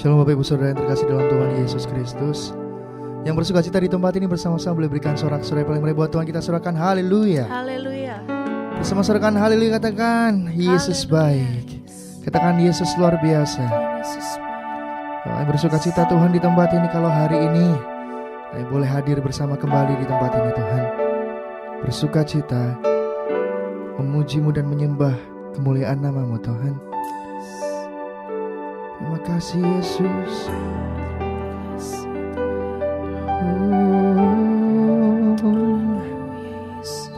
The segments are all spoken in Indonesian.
Shalom Bapak Ibu Saudara yang terkasih dalam Tuhan Yesus Kristus, yang bersuka cita di tempat ini bersama-sama boleh berikan sorak-sorai paling meriah buat Tuhan kita sorakan haleluya. Haleluya. Bersama sorakan haleluya, katakan Yesus baik. Katakan Yesus luar biasa. Yang bersuka cita Tuhan di tempat ini, kalau hari ini kami boleh hadir bersama kembali di tempat ini Tuhan, bersuka cita memuji-Mu dan menyembah kemuliaan nama-Mu Tuhan. Terima kasih Yesus.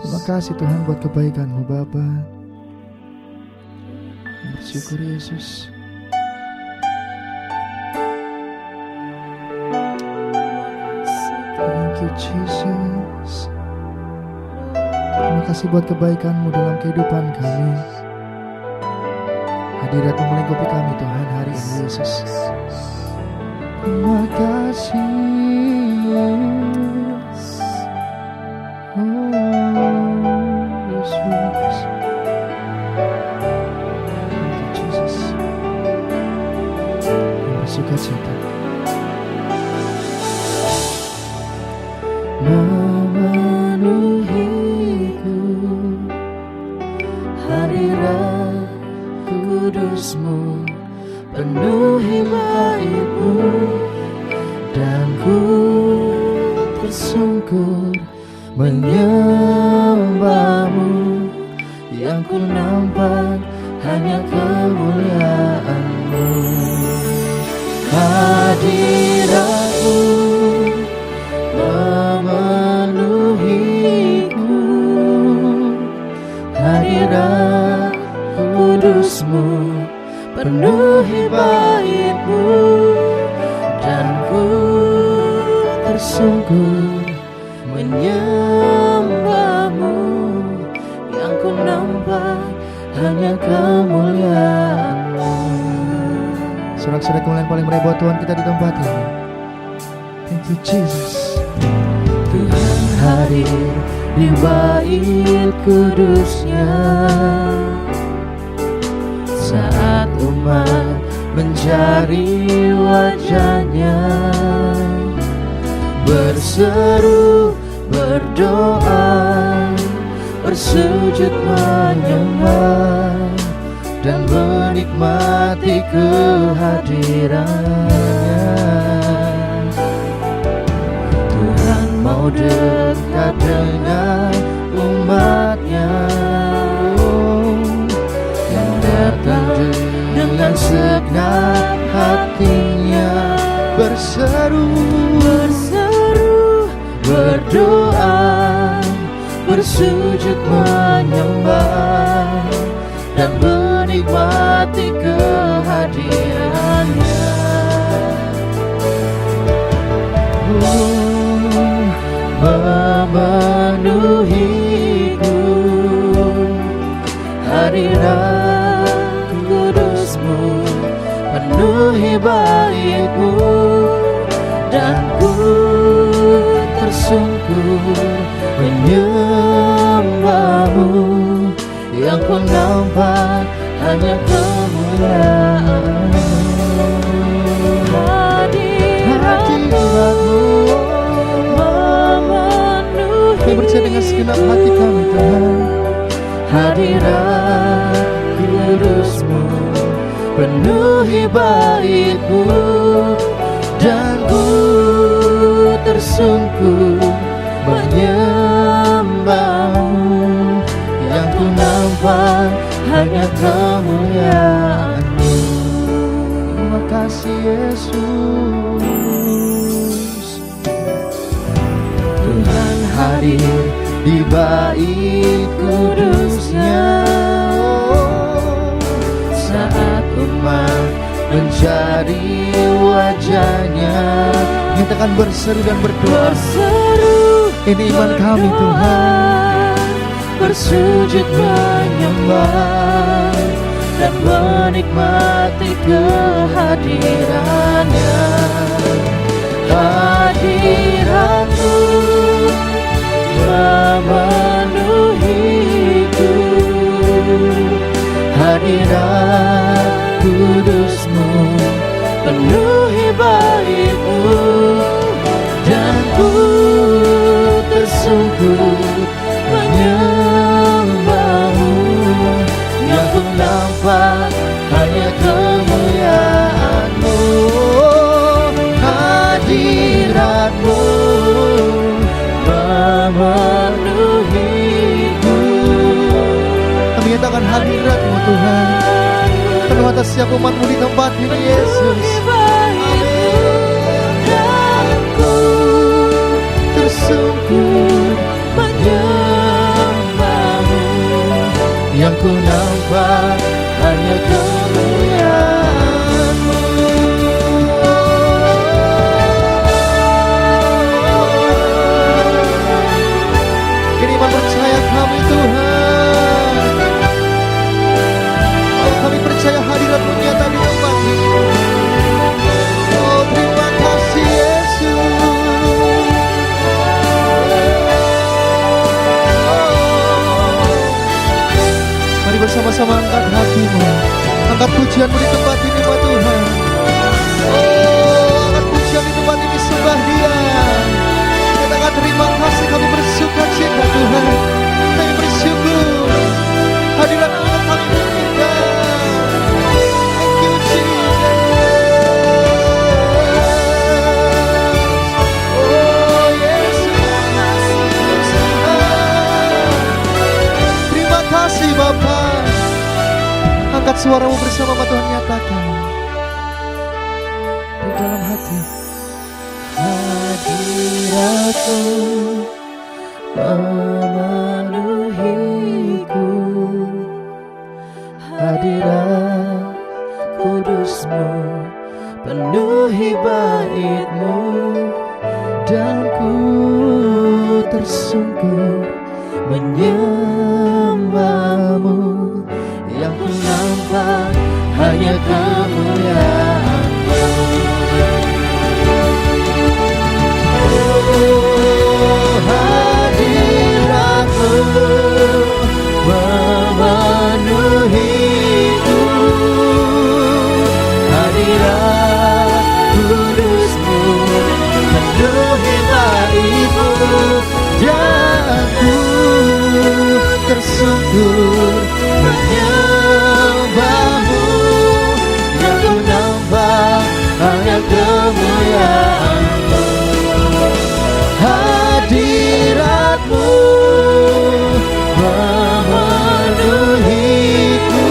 Terima kasih Tuhan buat kebaikan-Mu Bapa. Bersyukur Yesus. Thank you Jesus. Terima kasih buat kebaikan-Mu dalam kehidupan kami. Hadirat-Mu melingkupi kami Tuhan hari ini Yesus. Terima kasih. Yesus. Thank you Jesus. Bersuka cita. Memenuhiku hadirat kudus-Mu, penuhi bait-Mu, dan ku tersungkur menyembah-Mu. Yang ku nampak hanya kemuliaan-Mu. Hadirat-Mu memenuhiku, hadirat kudus-Mu, penuhi bait-Mu, dan ku tersungkur menyembah-Mu. Yang ku nampak hanya kemuliaan-Mu. Sorak-sorai kemuliaan paling meriah buat Tuhan kita di tempat ini. Thank you Jesus. Tuhan hadir di bait kudus-Nya saat umat mencari wajah-Nya, berseru, berdoa, bersujud menyembah, dan menikmati kehadiran-Nya. Tuhan mau dekat dengan umat-Nya, yang datang dengan segenap hatinya, berseru, berdoa, bersujud menyembah, dan menikmati kehadiran-Nya. Memenuhiku hadirat kudus-Mu, penuhi bait-Mu, dan ku tersungkur menyembah-Mu. Yang ku nampak hanya kemuliaan-Mu. Hadirat-Mu memenuhi, kami percaya dengan segenap hati kami Tuhan. Hadirat kudus-Mu, penuhi bait-Mu, dan ku tersungkur menyembah-Mu. Yang ku nampak hanya kemuliaan-Mu. Terima kasih Yesus. Tuhan hadir di bait kudus-Nya saat umat mencari wajah-Nya. Kita akan berseru dan berdoa. Ini iman kami Tuhan. Bersujud menyembah, dan menikmati kehadiran-Nya. Hadirat-Mu memenuhiku, hadirat kudus-Mu penuh tersungkur menyembahmu. Yang ku nampak hanya kemuliaan-Mu, hadirat-Mu memenuhiku. Kami nyatakan hadirat-Mu Tuhan penuh atas setiap umat-Mu di tempat ini Yesus. Tersungkur menyembahmu. Yang ku nampak hanya kemuliaan-Mu. Kini iman percaya kami Tuhan. Oh, kami percaya hadirat-Mu nyata di tempat ini. Oh, terima kasih Yesus. Bersama-sama angkat hatimu, angkat pujianmu di tempat ini Pak Tuhan. Oh, angkat pujian di tempat ini, sembah Dia. Katakan terima kasih, kami bersuka cita Tuhan. Kami bersyukur hadirat-Mu kami berikan. Thank you Jesus. Oh Yesus, terima kasih Bapa. Angkat suaramu bersama Tuhan, nyatakan di dalam hati. Hadirat-Mu memenuhiku, hadirat kudus-Mu penuhi bait-Mu, dan ku tersungkur menyembah-Mu. Yang ku nampak hanya kemuliaan-Mu. Oh, hadirat-Mu memenuhiku, hadirat kudus-Mu penuhi bait-Mu, dan ku tersungkur menyembah-Mu. Yang ku nampak hanya kemuliaan-Mu. Hadirat-Mu memenuhiku.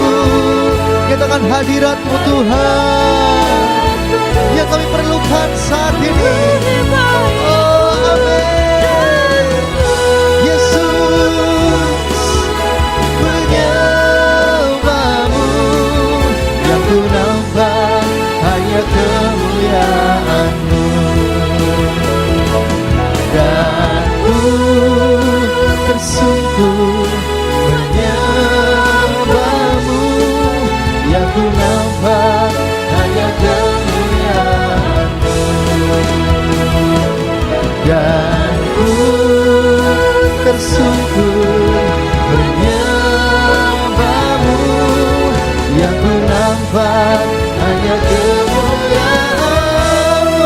Katakan hadirat-Mu Tuhan yang kami perlukan saat ini. Oh amin. Yesus, menyembah-Mu. Yang ku nampak hanya kemuliaan-Mu, dan ku tersungkur menyembah-Mu. Yang ku nampak hanya kemuliaan-Mu, dan ku tersungkur menyembah-Mu. Yang ku nampak hanya kemuliaan-Mu.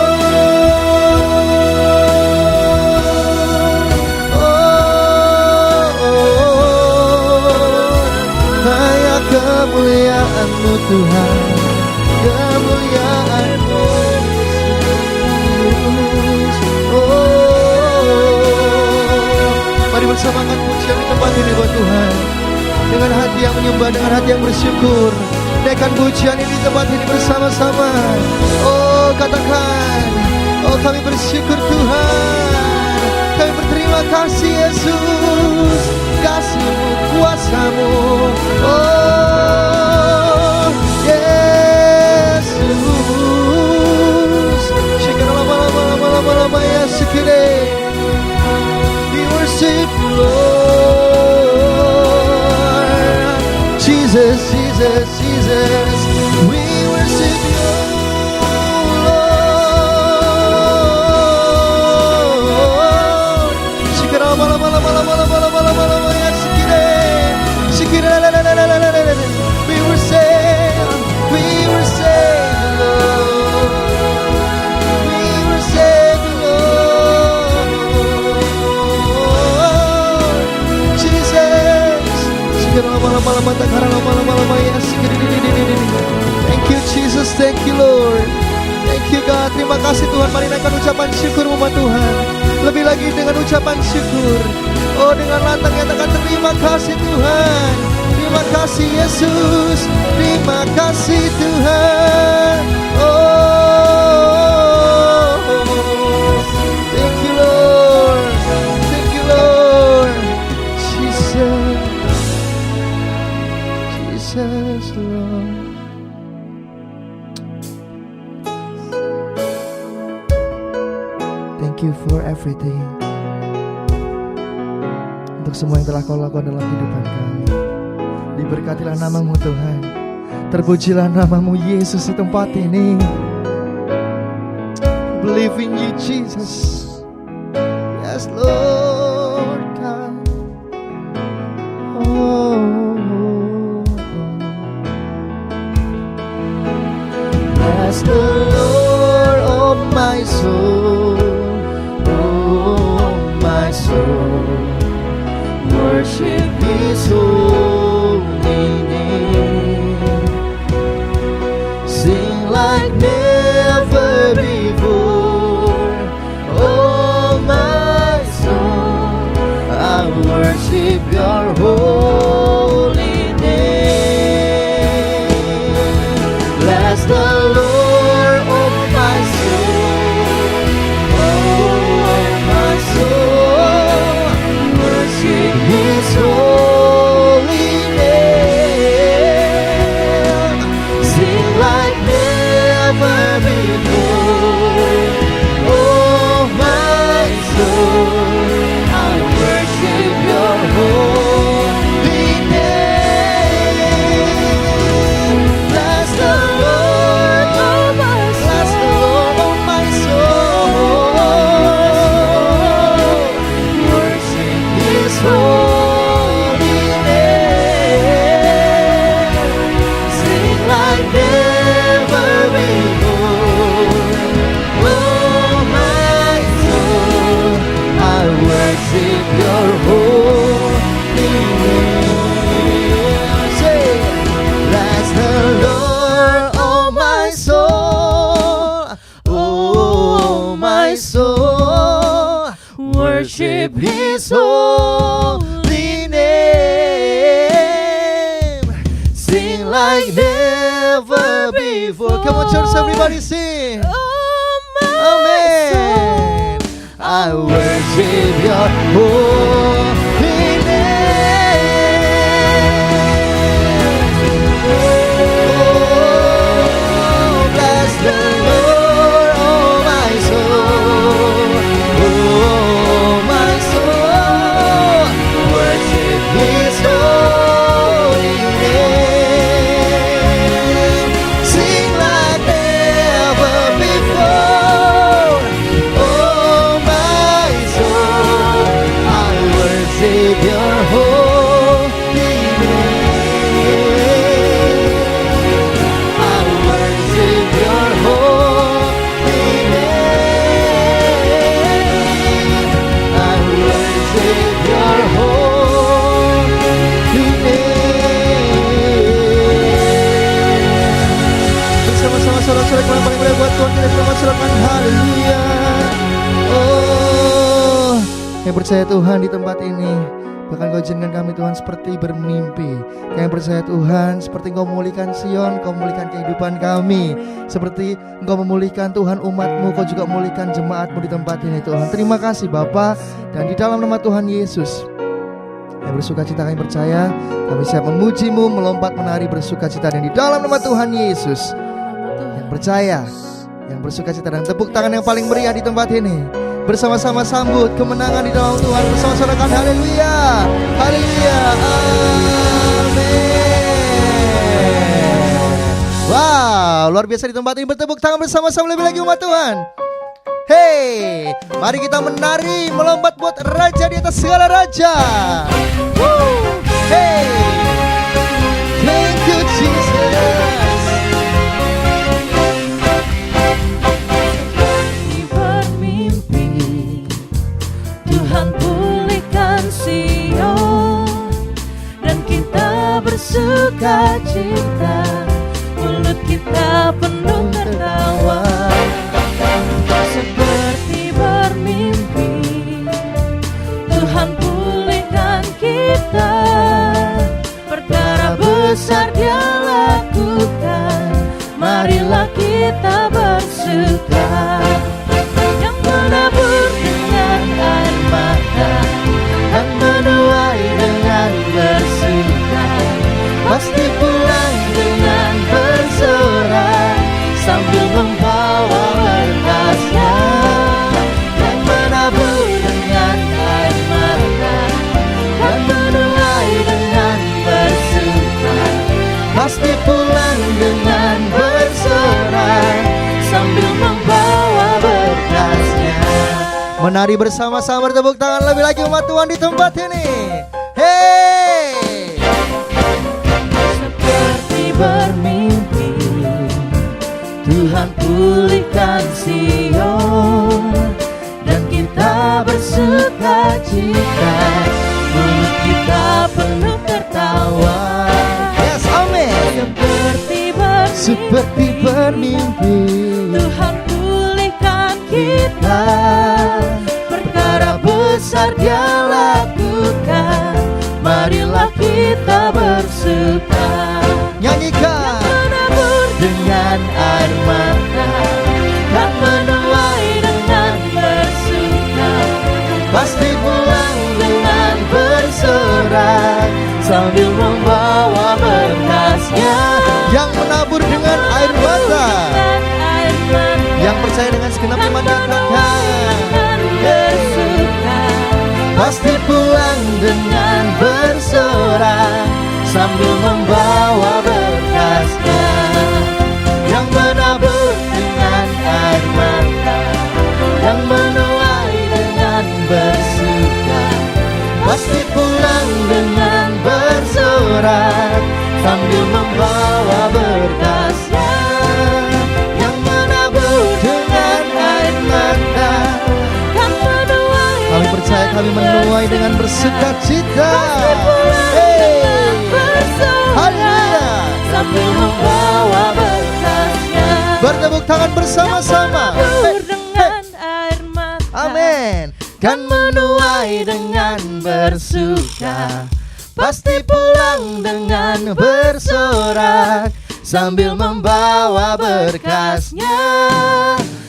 Hanya kemuliaan-Mu Tuhan, kemuliaan-Mu. Mari bersama angkat pujian di tempat ini buat Tuhan, dengan hati yang menyembah, dengan hati yang bersyukur. Naikkan pujian ini di tempat ini bersama-sama. Oh katakan, oh kami bersyukur Tuhan, kami berterima kasih Yesus, kasih-Mu, kuasa-Mu. Oh Yesus, lama-lama ya sekiranya. We worship you Lord, Jesus, Jesus, Jesus. We worship you Lord. Lama-lama ya sekiranya. We worship Lord. We worship Lord. kasih Tuhan. Mari naikkan ucapan syukur umat Tuhan. Lebih lagi dengan ucapan syukur. Oh, dengan lantang nyatakan terima kasih Tuhan. Terima kasih Yesus. Terima kasih Tuhan. Oh, thank you Lord. Thank you Lord. Jesus. Jesus Lord. Thank you for everything. Untuk semua yang telah kau lakukan dalam kehidupan kami. Diberkatilah namamu Tuhan. Terpujilah namamu Yesus di tempat ini. Believe in you Jesus. Yes Lord God. Bless the Lord, oh my soul. Oh my soul. Worship His holy name. Sing like never before. Oh my soul, I worship Your holy name. Bless the Lord, oh my soul. Oh my soul, worship His holy name. Sing like never before. Oh my soul, I worship Your holy name. Bless the Lord, oh my soul. Bless the Lord, oh my soul. Worship His holy name. Sing like never before. Oh my soul, I worship Your holy name. Say, bless the Lord, oh my soul. Oh my soul, worship His holy name. Sing like never before. Come on church, everybody sing. Amen. I worship Your holy name. Oh, bless the Lord, oh my soul. Oh my soul, worship His holy name. Sing like never before. Oh my soul, I worship Your holy name. I worship Your holy name. I worship Your holy name. Bersama-sama sorak-sorak yang paling mulia buat Tuhan, kita sama sorakan haleluya. Oh, yang percaya Tuhan di tempat ini, bahkan Kau izinkan kami Tuhan seperti bermimpi. Yang percaya Tuhan seperti Engkau memulihkan Sion, Kau memulihkan kehidupan kami. Seperti Engkau memulihkan Tuhan umat-Mu, Kau juga memulihkan jemaat-Mu di tempat ini Tuhan. Terima kasih Bapa. Dan di dalam nama Tuhan Yesus, yang bersuka cita kami percaya, kami siap memuji-Mu, melompat menari bersuka cita. Dan di dalam nama Tuhan Yesus, yang percaya, yang bersuka cita, dan tepuk tangan yang paling meriah di tempat ini. Bersama-sama sambut kemenangan di dalam Tuhan. Bersama-sama kan haleluya. Haleluya. Amin. Wow, luar biasa di tempat ini. Bertepuk tangan bersama-sama lebih lagi umat Tuhan. Hey, mari kita menari, melompat buat Raja di atas segala raja. Woo. Hey, thank you Jesus. Tuhan pulihkan Sion, dan kita bersuka cita, mulut kita penuh tertawa. menari bersama-sama, bertepuk tangan lebih lagi umat Tuhan di tempat ini. Hey, seperti bermimpi, Tuhan pulihkan Sion, dan kita bersuka cita, mulut kita penuh tertawa. yes, amin. Seperti bermimpi, Tuhan pulihkan kita, perkara besar Dia lakukan, marilah kita bersuka. Nyanyikan. Menabur dengan air mata, dan menuai dengan bersuka, pasti pulang dengan bersorak, sambil membawa berkasnya. Yang menabur dengan air mata, yang percaya dengan segenap iman dikatakan, bersuka, pasti pulang dengan bersorak, sambil membawa berkasnya. Yang menabur dengan air mata, yang menuai dengan bersuka, pasti pulang dengan bersorak, sambil membawa berkasnya. Yang menabur dengan air mata, kan menuai. kami percaya kami menuai dengan bersuka cita. Haleluya. Sambil membawa berkasnya, Bertepuk tangan bersama-sama. menabur dengan air mata, Amin. kan menuai dengan bersuka, pasti pulang dengan bersorak, sambil membawa berkasnya.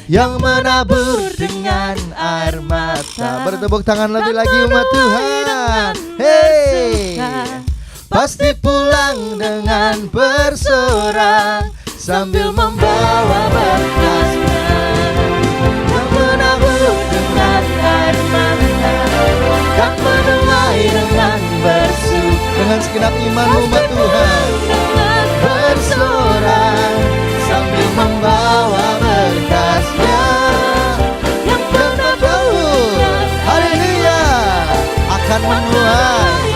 Yang menabur dengan air mata, bertepuk tangan lebih kan lagi umat Tuhan. menuai dengan Hey, bersuka, pasti pulang dengan bersorak, sambil membawa berkasnya. Yang menabur dengan air mata, kan menuai dengan bersuka, dengan segenap iman umat Tuhan, dengan bersorak, sambil membawa berkasnya. Yang menabur, haleluya, akan menuai.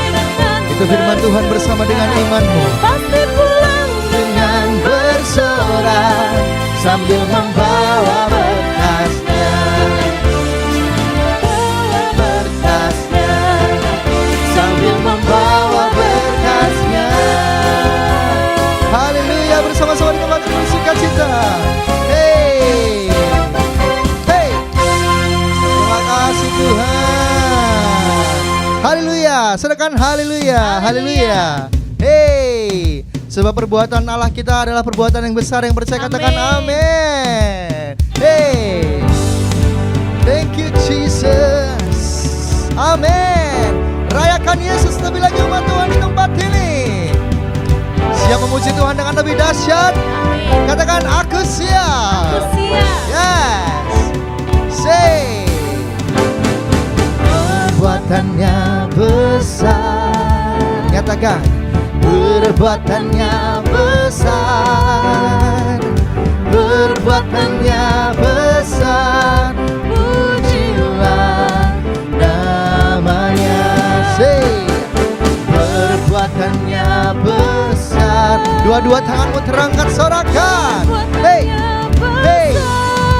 Itu firman Tuhan bersama dengan imanmu. pasti pulang dengan bersorak, sambil membawa berkasnya. Membawa berkasnya, sambil membawa berkasnya. Haleluya, bersama-sama di tempat ini bersuka cita. Hey, hey, terima kasih Tuhan. Haleluya, serahkan haleluya, haleluya. Hey, sebab perbuatan Allah kita adalah perbuatan yang besar, yang percaya katakan amin. Hey, thank you Jesus. Amin. Rayakan Yesus lebih lagi umat Tuhan di tempat ini. Siap memuji Tuhan dengan lebih dahsyat. Katakan aku siap. Yes. Say. Perbuatannya besar. Nyatakan. Perbuatannya besar. Perbuatannya besar. Pujilah namanya. Say. Perbuatannya besar. Dua-dua tanganmu terangkat, sorakan. Hey, hey,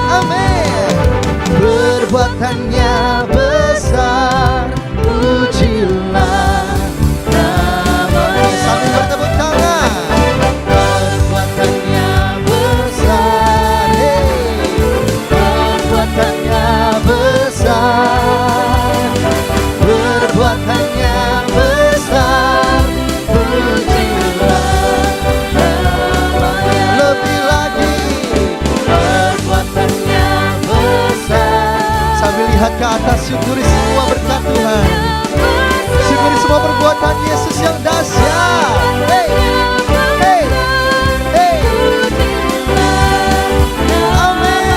amin. Perbuatannya besar, pujilah namanya. Sambil bertepuk tangan. Perbuatannya besar, hey. Perbuatannya besar. Perbuatannya besar, pujilah namanya. Lebih lagi, perbuatannya besar. Sambil lihat ke atas, syukuri semua berkat Tuhan. Syukuri semua perbuatan Yesus yang dahsyat. Hey, hey, hey. Amin.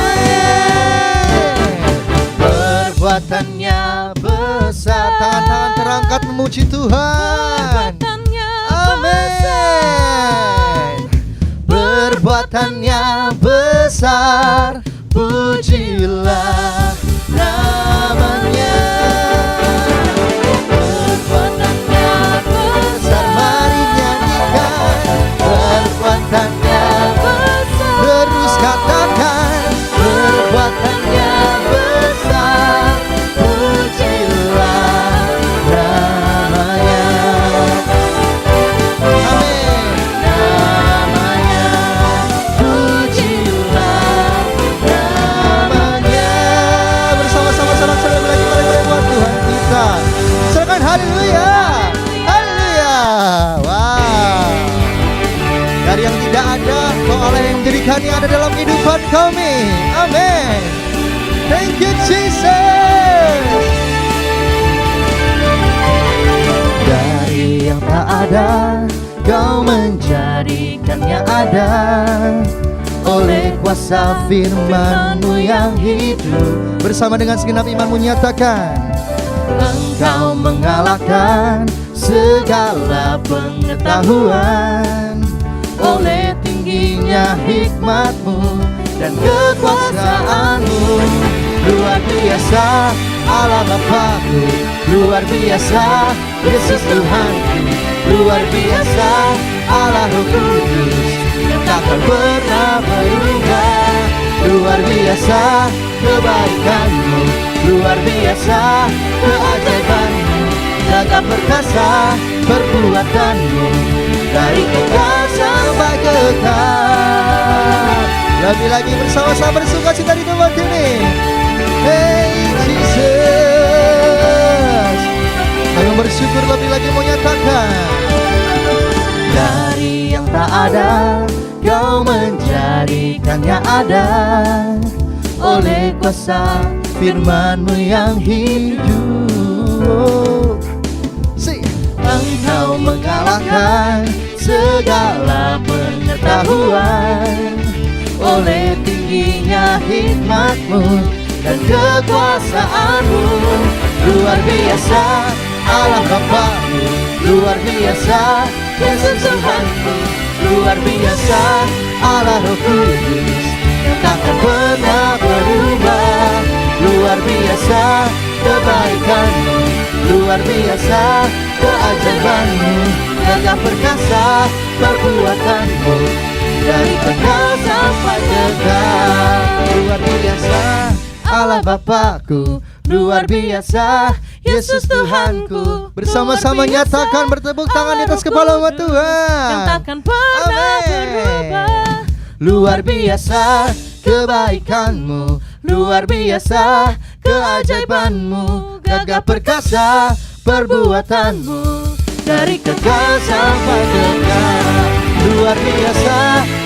Perbuatannya besar. Tangan-tangan terangkat memuji Tuhan. Amin. Perbuatannya besar, pujilah nama keberkatan yang ada dalam kehidupan kami. Amin. Thank you Jesus. Dari yang tak ada, Kau menjadikannya ada. Oleh kuasa firman-Mu yang hidup, bersama dengan segenap imanmu nyatakan, Engkau mengalahkan segala pengetahuan. Oleh tingginya hikmat-Mu dan kekuasaan-Mu, luar biasa Allah Bapa-Ku, luar biasa Yesus Tuhan-Ku, luar biasa Allah Roh Kudus yang takkan pernah berubah. Luar biasa kebaikan-Mu, luar biasa keajaiban-Mu, gagah perkasa perbuatan-Mu, dari kekal sampai kekal. lebih lagi bersama-sama bersuka cita di tempat ini. Hey Jesus, kami bersyukur lebih lagi menyatakan, dari yang tak ada, Kau menjadikannya ada. Oleh kuasa firman-Mu yang hidup, Engkau mengalahkan segala pengetahuan. Oleh tingginya hikmat-Mu dan kekuasaan-Mu, luar biasa Allah Bapa-Mu, luar biasa Yesus Tuhan-Ku, luar biasa Allah Roh Kudus yang takkan pernah berubah. Luar biasa kebaikan-Mu, luar biasa keajaiban-Mu, gagah perkasa perbuatan-Mu, dari kekal sampai kekal. Luar biasa Allah Bapa-Ku, luar biasa Yesus Tuhan-Ku. bersama-sama nyatakan, bertepuk tangan di atas kepala umat Tuhan yang takkan pernah Amin. berubah. Luar biasa kebaikan-Mu, luar biasa keajaiban-Mu, gagah perkasa perbuatan-Mu, dari kekal sampai kekal. Luar biasa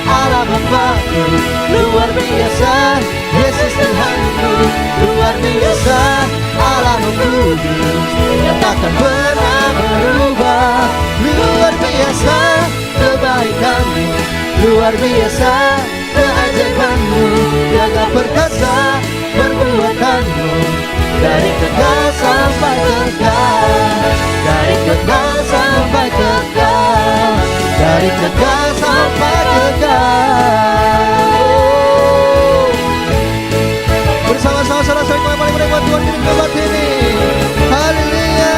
Allah Bapa-Ku, luar biasa Yesus Tuhan-Ku, luar biasa Allah Roh Kudus yang takkan pernah berubah. Luar biasa kebaikan-Mu, luar biasa keajaiban-Mu, gagah perkasa perbuatan-Mu, dari kekal sampai kekal, dari kekal sampai kekal, dari kekal sampai kekal. bersama-sama saudara saling menyembah Tuhan di tempat ini. Haleluya,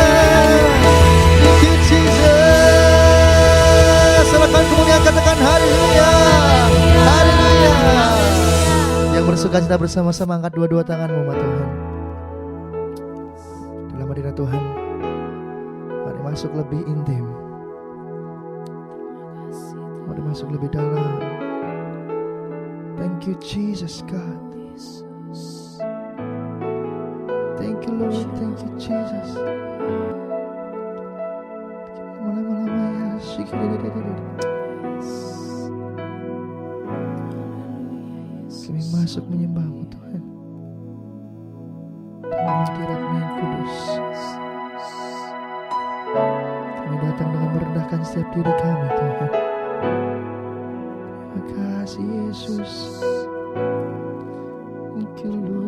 thank you Jesus. Silakan kemudian katakan haleluya, haleluya. Yang bersuka cita bersama-sama angkat dua-dua tanganmu, umat Tuhan. Dalam hadirat Tuhan, mari masuk lebih intim, mari masuk lebih dalam. Thank you Jesus God. Thank you Lord, thank you Jesus. Kami masuk menyembah-Mu Tuhan, dalam hadirat-Mu yang kudus. Kami datang dengan merendahkan setiap diri kami Tuhan. Terima kasih Yesus. Thank you Lord.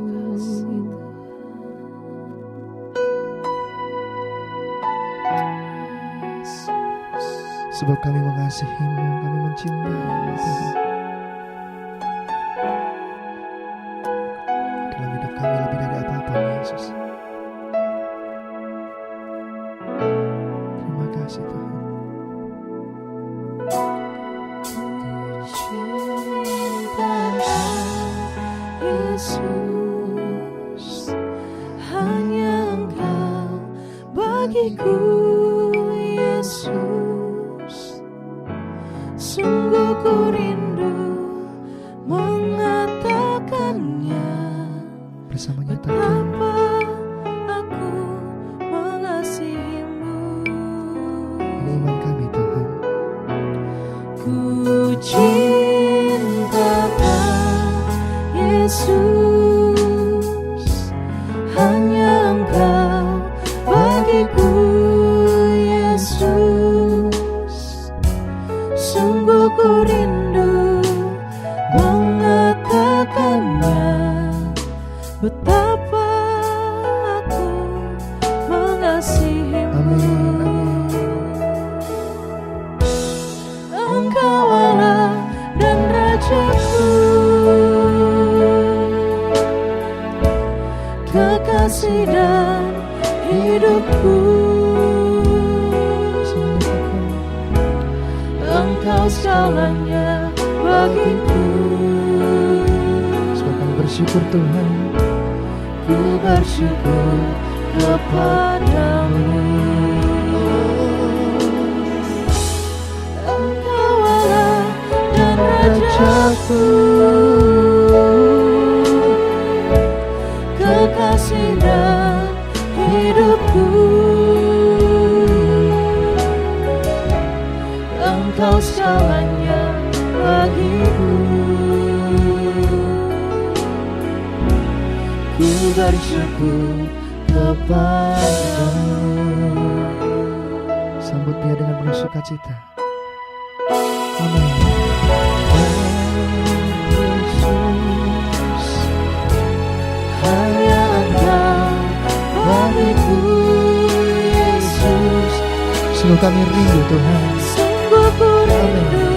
Sebab kami mengasihi-Mu, kami mencintai-Mu Tuhan. Dalam hidup kami lebih dari apapun Yesus. Terima kasih Tuhan. Yesus, hanya Engkau bagiku, Yesus. Sungguh ku rindu mengatakannya, Bersama nyatakan, betapa aku mengasihi-Mu. ini iman kami Tuhan. Ku cinta Engkau bagiku, Yesus. Sungguh ku rindu mengatakannya, betapa aku mengasihimu. Amin, amin. Engkau Allah dan Rajaku, kekasih dan hidupku. Engkau segalanya bagiku. Sebab kami bersyukur Tuhan. Ku bersyukur kepadamu. Engkau Allah dan Rajaku, kekasih dan hidupku. Engkau segalanya bagiku. Ku bersyukur kepadamu. Sambut dia dengan penuh sukacita. Amin. Yesus, hanya Engkau bagiku, Yesus. Sungguh kami rindu Tuhan. Sungguh ku rindu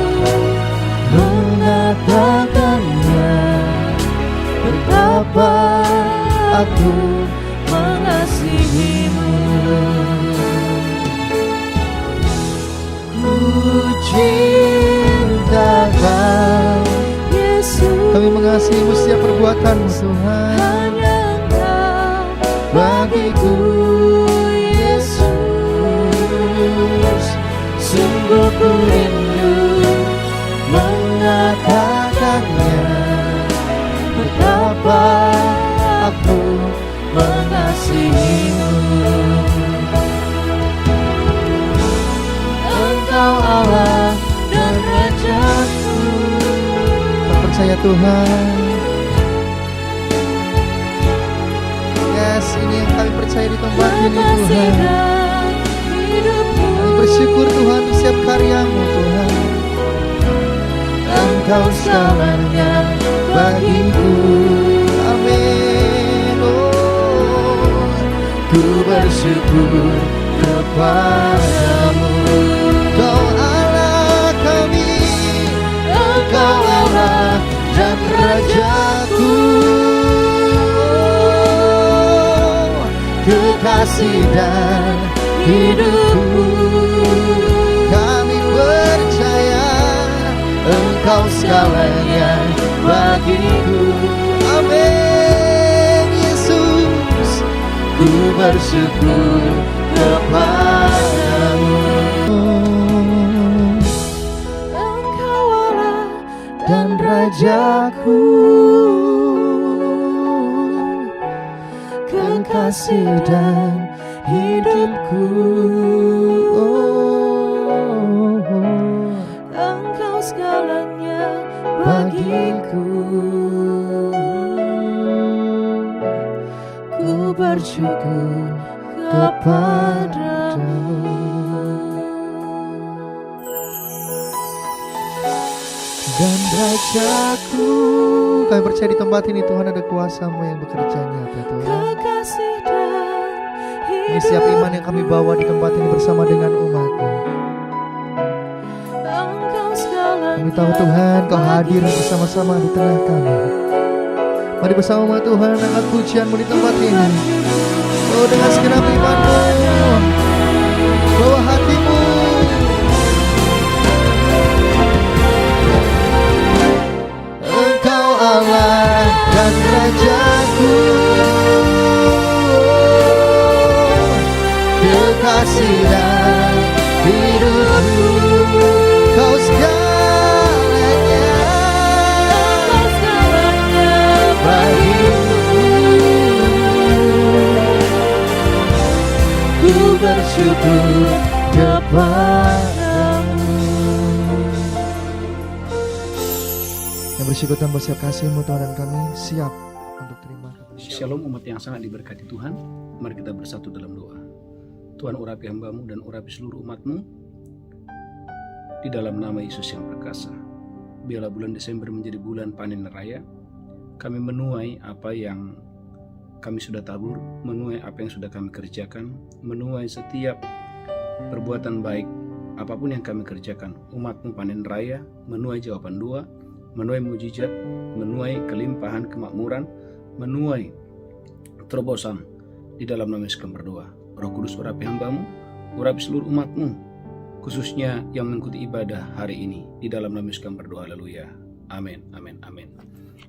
mengatakannya, betapa aku mengasihimu. Ku cinta Kau, Yesus. Kami mengasihimu setiap perbuatanmu Tuhan. Hanya Engkau bagiku, Yesus. Sungguh ku rindu mengatakannya, betapa aku mengasihimu. Engkau Allah dan Rajaku. Kami percaya Tuhan. Yes, ini yang kami percaya di tempat ini Tuhan. Kami bersyukur Tuhan untuk setiap karyamu Tuhan. Engkau segalanya bagiku. Amin. Oh, Ku bersyukur kepadamu. Kau Allah kami, Engkau Allah dan Rajaku, kekasih dan hidupku. kami percaya Engkau segalanya bagiku. Amin. Yesus, Ku bersyukur kepadamu. Engkau Allah dan Rajaku, kekasih dan hidupku. Engkau segalanya bagiku. Ku bersyukur kepadamu. dan Rajaku. Kami percaya di tempat ini Tuhan ada kuasa-Mu yang bekerja nyata Tuhan. Kekasih dan Ini setiap iman yang kami bawa di tempat ini bersama dengan umat-Mu. Kami tahu Tuhan Kau hadir bersama-sama di tengah kami. Mari bersama Tuhan angkat pujian-Mu di tempat ini. Oh, dengan segenap iman-Mu, bawa hati-Mu. Engkau Allah dan Rajaku, kekasih dan hidupku. Kau segalanya bagiku. Ku bersyukur kepadamu. Yang bersyukur tanpa siap kasih-Mu Tuhan, dan kami siap untuk terima. Shalom umat yang sangat diberkati Tuhan. Mari kita bersatu dalam doa. Tuhan, urapi hamba-Mu dan urapi seluruh umat-Mu di dalam nama Yesus yang perkasa. Biarlah bulan Desember menjadi bulan panen raya. Kami menuai apa yang kami sudah tabur, menuai apa yang sudah kami kerjakan, menuai setiap perbuatan baik apapun yang kami kerjakan. Umat-Mu panen raya, menuai jawaban doa, menuai mujizat, menuai kelimpahan kemakmuran, menuai terobosan di dalam nama Yesus kami berdoa. Roh Kudus, urapi hamba-Mu, urapi seluruh umat-Mu, khususnya yang mengikuti ibadah hari ini. Di dalam nama Yesus kami berdoa. Haleluya. Amin, amin, amin.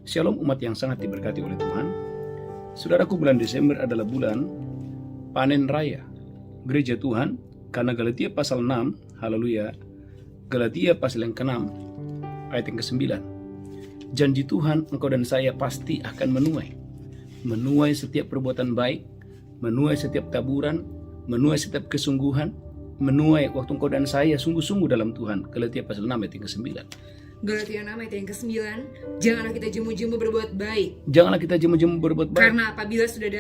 Shalom umat yang sangat diberkati oleh Tuhan. Saudaraku, bulan Desember adalah bulan panen raya gereja Tuhan, karena Galatia pasal 6, haleluya, Galatia pasal yang ke-6 ayat yang ke-9. Janji Tuhan, engkau dan saya pasti akan menuai setiap perbuatan baik, menuai setiap taburan, menuai setiap kesungguhan, menuai waktu engkau dan saya sungguh-sungguh dalam Tuhan. Galatia pasal 6 ayat yang ke-9. Galatia 6 ayat yang ke-9, janganlah kita jemu-jemu berbuat baik. Janganlah kita jemu-jemu berbuat baik. Karena apabila sudah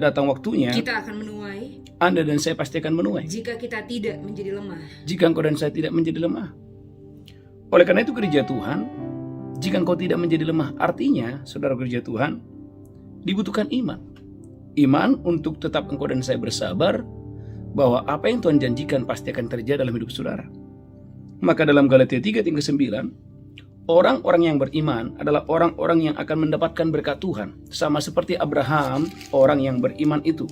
datang waktunya, kita akan menuai. Anda dan saya pasti akan menuai. Jika kita tidak menjadi lemah. Jika engkau dan saya tidak menjadi lemah. Oleh karena itu gereja Tuhan, jika engkau tidak menjadi lemah, artinya saudara gereja Tuhan, dibutuhkan iman. Iman untuk tetap engkau dan saya bersabar bahwa apa yang Tuhan janjikan pasti akan terjadi dalam hidup saudara. Maka dalam Galatia 3 ayat yang ke-9, orang-orang yang beriman adalah orang-orang yang akan mendapatkan berkat Tuhan. Sama seperti Abraham, orang yang beriman itu.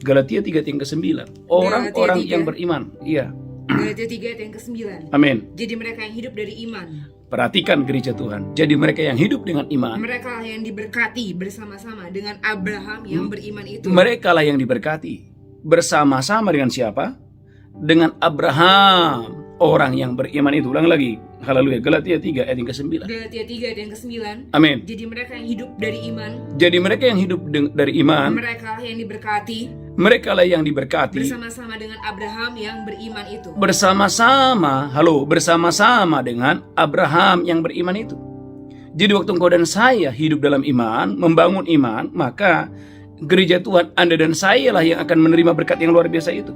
Galatia 3 ayat yang ke-9, orang-orang yang beriman. Iya. Galatia 3 ayat yang ke-9. Amin. Jadi mereka yang hidup dari iman. Perhatikan gereja Tuhan. Jadi mereka yang hidup dengan iman. Mereka lah yang diberkati bersama-sama dengan Abraham yang beriman itu. Mereka lah yang diberkati bersama-sama dengan siapa? Dengan Abraham, orang yang beriman itu. Ulang lagi. Haleluya. Galatia 3 ayat yang ke-9. Galatia 3 ayat yang ke-9. Amin. Jadi mereka yang hidup dari iman. Jadi mereka yang hidup dari iman. Mereka lah yang diberkati. Mereka lah yang diberkati bersama-sama dengan Abraham yang beriman itu. Bersama-sama dengan Abraham yang beriman itu. Jadi waktu engkau dan saya hidup dalam iman, membangun iman, maka gereja Tuhan, Anda dan saya lah yang akan menerima berkat yang luar biasa itu.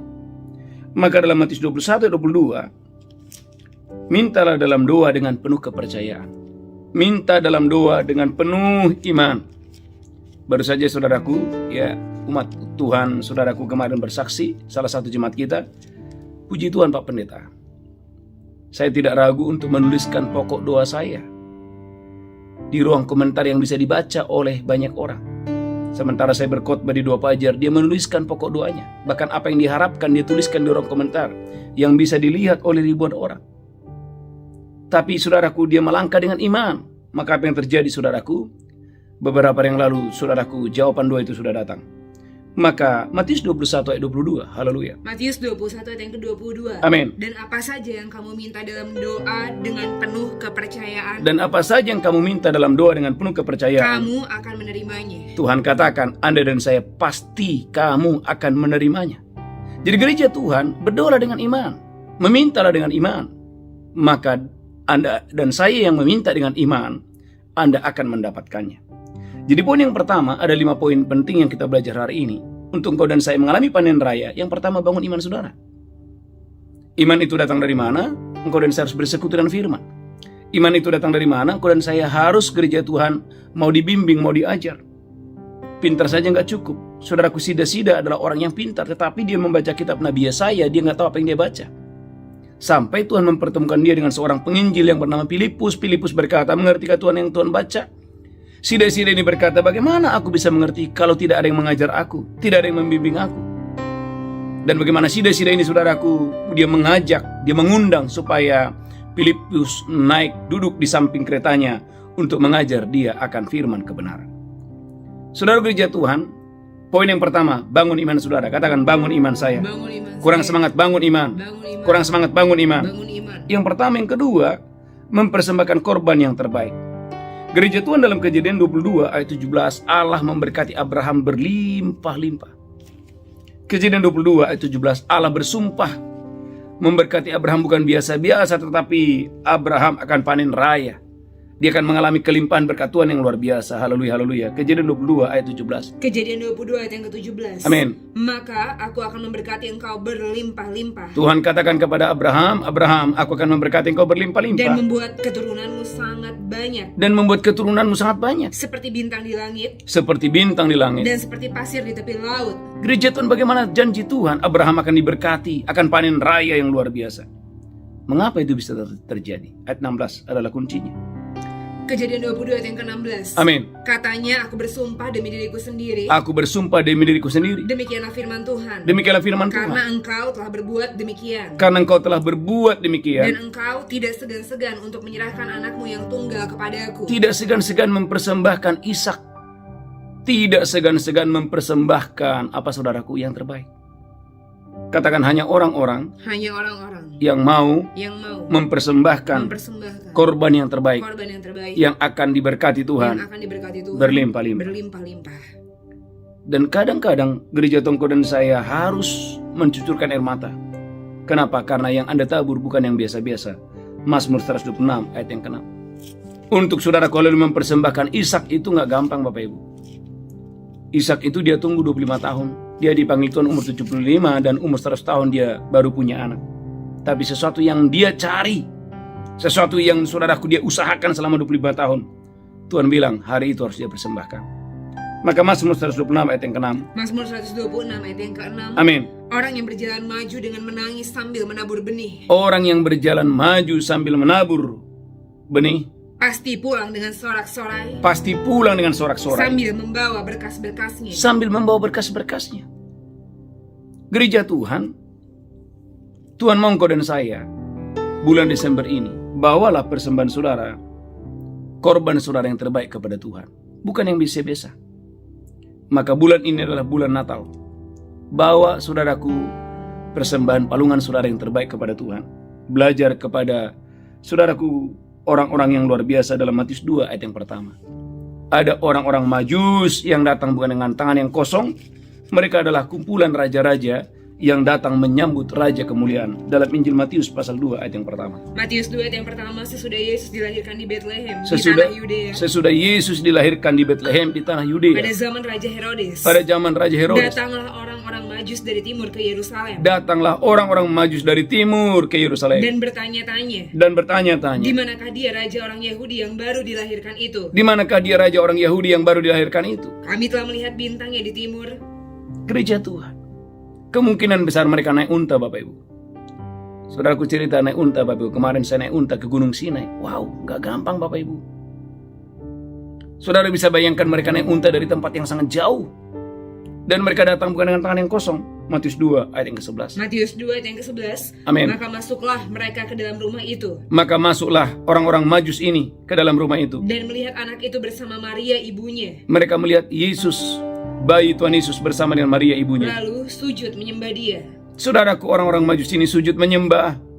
Maka dalam Matius 21 ayat 22, mintalah dalam doa dengan penuh kepercayaan. Minta dalam doa dengan penuh iman. Baru saja saudaraku, ya umat Tuhan, saudaraku kemarin bersaksi, salah satu jemaat kita, puji Tuhan Pak Pendeta, saya tidak ragu untuk menuliskan pokok doa saya di ruang komentar yang bisa dibaca oleh banyak orang. Sementara saya berkhotbah di Dua Fajar, dia menuliskan pokok doanya. Bahkan apa yang diharapkan dia tuliskan di ruang komentar yang bisa dilihat oleh ribuan orang. Tapi saudaraku, dia melangkah dengan iman. Maka apa yang terjadi saudaraku? Beberapa hari yang lalu saudaraku, jawaban doa itu sudah datang. Maka Matius 21 ayat 22, haleluya. Matius 21 ayat yang ke-22. Amin. Dan apa saja yang kamu minta dalam doa dengan penuh kepercayaan. Dan apa saja yang kamu minta dalam doa dengan penuh kepercayaan, kamu akan menerimanya. Tuhan katakan, Anda dan saya pasti kamu akan menerimanya. Jadi gereja Tuhan, berdoa dengan iman, memintalah dengan iman. Maka Anda dan saya yang meminta dengan iman, Anda akan mendapatkannya. Jadi poin yang pertama, ada 5 poin penting yang kita belajar hari ini. Untuk engkau dan saya mengalami panen raya, yang pertama bangun iman saudara. Iman itu datang dari mana? Engkau dan saya harus bersekutu dengan firman. Iman itu datang dari mana? Engkau dan saya harus gereja Tuhan mau dibimbing, mau diajar. Pintar saja nggak cukup. Saudaraku, Sida adalah orang yang pintar, tetapi dia membaca kitab Nabi Yesaya, dia nggak tahu apa yang dia baca. Sampai Tuhan mempertemukan dia dengan seorang penginjil yang bernama Filipus. Filipus berkata, mengertikah Tuhan yang Tuhan baca? Sida ini berkata, bagaimana aku bisa mengerti kalau tidak ada yang mengajar aku, tidak ada yang membimbing aku. Dan bagaimana Sida ini saudaraku, dia mengajak, dia mengundang supaya Filipus naik duduk di samping keretanya untuk mengajar dia akan firman kebenaran. Saudara gereja Tuhan, poin yang pertama, bangun iman saudara. Katakan, bangun iman saya. Bangun iman Kurang saya. semangat, bangun iman. Bangun iman. Kurang semangat, bangun iman. Bangun iman. Yang pertama, yang kedua, mempersembahkan korban yang terbaik. Gereja Tuhan dalam Kejadian 22 ayat 17, Allah memberkati Abraham berlimpah-limpah. Kejadian 22 ayat 17, Allah bersumpah memberkati Abraham bukan biasa-biasa, tetapi Abraham akan panen raya. Dia akan mengalami kelimpahan berkat Tuhan yang luar biasa. Haleluya, haleluya. Kejadian 22 ayat 17. Kejadian 22 ayat yang ke-17. Amin. Maka aku akan memberkati engkau berlimpah-limpah. Tuhan katakan kepada Abraham, Abraham, aku akan memberkati engkau Dan berlimpah-limpah. membuat keturunanmu sangat banyak. Dan membuat keturunanmu sangat banyak. Seperti bintang di langit. Seperti bintang di langit. Dan seperti pasir di tepi laut. Gereja Tuhan, bagaimana janji Tuhan? Abraham akan diberkati, akan panen raya yang luar biasa. Mengapa itu bisa terjadi? Ayat 16 adalah kuncinya. Kejadian 22 ayat yang ke-16. Amin. Katanya, aku bersumpah demi diriku sendiri. Aku bersumpah demi diriku sendiri. Demikianlah firman Tuhan. Demikianlah firman Karena Tuhan. engkau telah berbuat demikian. Karena engkau telah berbuat Dan demikian. engkau tidak segan-segan untuk menyerahkan anakmu yang tunggal kepadaku. Tidak segan-segan mempersembahkan Ishak. Tidak segan-segan mempersembahkan apa saudaraku yang terbaik. Katakan hanya orang-orang Hanya orang-orang yang mau yang mau mempersembahkan mempersembahkan korban yang terbaik korban yang terbaik yang akan diberkati yang Tuhan akan diberkati Tuhan berlimpah-limpah. berlimpah-limpah. Dan kadang-kadang gereja Tongko dan saya harus mencucurkan air mata. Kenapa? Karena yang Anda tabur bukan yang biasa-biasa. Mazmur 126 ayat yang ke-6. Untuk saudara kalau mempersembahkan Ishak itu nggak gampang Bapak Ibu. Ishak itu dia tunggu 25 tahun. Dia dipanggil Tuhan umur 75 dan umur 100 tahun dia baru punya anak. Tapi sesuatu yang dia cari, sesuatu yang saudaraku dia usahakan selama 25 tahun. Tuhan bilang hari itu harus dia persembahkan. Maka Mazmur 126 ayat yang ke-6. Mazmur 126 ayat yang ke-6. Amin. Orang yang berjalan maju dengan menangis sambil menabur benih, Orang yang berjalan maju sambil menabur benih pasti pulang dengan sorak-sorai, pasti pulang dengan sorak-sorai sambil membawa berkas-berkasnya. sambil membawa berkas-berkasnya. Gereja Tuhan, Tuhan mau engkau dan saya bulan Desember ini bawalah persembahan saudara, korban saudara yang terbaik kepada Tuhan, bukan yang biasa-biasa. Maka bulan ini adalah bulan Natal. Bawa saudaraku persembahan palungan saudara yang terbaik kepada Tuhan. Belajar kepada saudaraku orang-orang yang luar biasa dalam Matius 2 ayat yang pertama. Ada orang-orang Majus yang datang bukan dengan tangan yang kosong. Mereka adalah kumpulan raja-raja yang datang menyambut Raja Kemuliaan. Dalam Injil Matius pasal 2 ayat yang pertama. Matius 2 ayat yang pertama, sesudah Yesus dilahirkan di Bethlehem, di tanah Yudea. Sesudah Yesus dilahirkan di Bethlehem di tanah Yudea. Pada zaman Raja Herodes. Pada zaman Raja Herodes. Datanglah orang-orang Majus dari timur ke Yerusalem. Datanglah orang-orang Majus dari timur ke Yerusalem. Dan bertanya-tanya, Dan bertanya-tanya. di manakah dia raja orang Yahudi yang baru dilahirkan itu? Di manakah dia raja orang Yahudi yang baru dilahirkan itu? Kami telah melihat bintangnya di timur. Gereja Tuhan. Kemungkinan besar mereka naik unta Bapak Ibu. Saudaraku cerita naik unta Bapak Ibu. Kemarin saya naik unta ke Gunung Sinai. Wow, gak gampang Bapak Ibu. Saudara bisa bayangkan mereka naik unta dari tempat yang sangat jauh. Dan mereka datang bukan dengan tangan yang kosong. Matius 2 ayat yang ke-11. Matius 2 ayat yang ke-11. Amin. Maka masuklah mereka ke dalam rumah itu. Maka masuklah orang-orang Majus ini ke dalam rumah itu. Dan melihat anak itu bersama Maria ibunya. Mereka melihat Yesus, bayi Tuhan Yesus bersama dengan Maria ibunya. Lalu sujud menyembah dia. Saudaraku, orang-orang Majus ini sujud menyembah.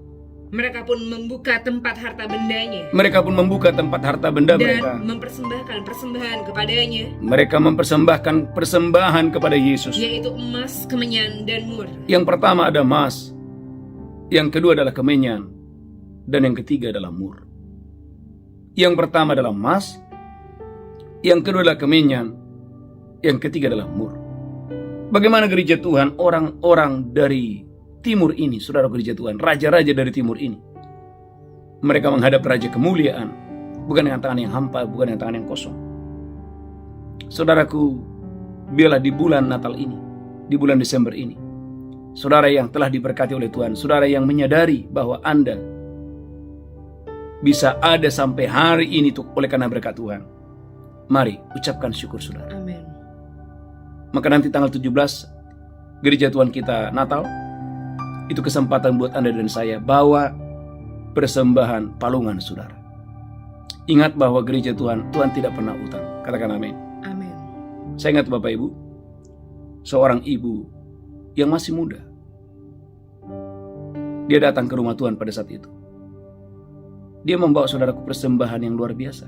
Mereka pun membuka tempat harta bendanya. Mereka pun membuka tempat harta benda mereka. Dan mempersembahkan persembahan kepadanya. Mereka mempersembahkan persembahan kepada Yesus. Yaitu emas, kemenyan, dan mur. Yang pertama ada emas. Yang kedua adalah kemenyan. Dan yang ketiga adalah mur. Yang pertama adalah emas. Yang kedua adalah kemenyan. Yang ketiga adalah mur. Bagaimana gereja Tuhan, orang-orang dari timur ini, saudara gereja Tuhan, raja-raja dari timur ini, mereka menghadap Raja Kemuliaan, bukan dengan tangan yang hampa, bukan dengan tangan yang kosong. Saudaraku, biarlah di bulan Natal ini, di bulan Desember ini, saudara yang telah diberkati oleh Tuhan, saudara yang menyadari bahwa Anda bisa ada sampai hari ini oleh karena berkat Tuhan, mari ucapkan syukur saudara. Amin. Maka nanti tanggal 17 gereja Tuhan kita Natal, itu kesempatan buat Anda dan saya bawa persembahan palungan saudara. Ingat bahwa gereja Tuhan tidak pernah utang. Katakan amin. Amin. Saya ingat Bapak Ibu, seorang ibu yang masih muda, dia datang ke rumah Tuhan pada saat itu. Dia membawa saudaraku persembahan yang luar biasa.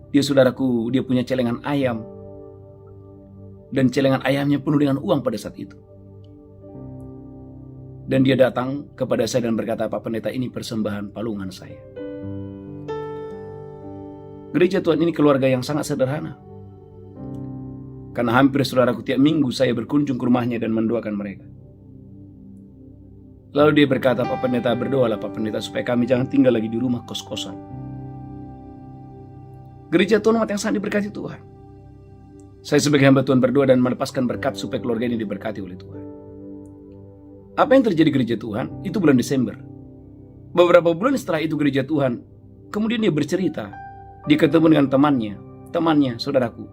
Dia punya celengan ayam. Dan celengan ayamnya penuh dengan uang pada saat itu. Dan dia datang kepada saya dan berkata, Pak Pendeta, ini persembahan palungan saya. Gereja Tuhan ini keluarga yang sangat sederhana. Karena hampir saudaraku tiap minggu saya berkunjung ke rumahnya dan mendoakan mereka. Lalu dia berkata, Pak Pendeta, berdoalah Pak Pendeta supaya kami jangan tinggal lagi di rumah kos-kosan. Gereja Tuhan umat yang sangat diberkati Tuhan. Saya sebagai hamba Tuhan berdoa dan melepaskan berkat supaya keluarga ini diberkati oleh Tuhan. Apa yang terjadi gereja Tuhan? Itu bulan Desember. Beberapa bulan setelah itu gereja Tuhan, kemudian dia bercerita, dia ketemu dengan temannya, saudaraku.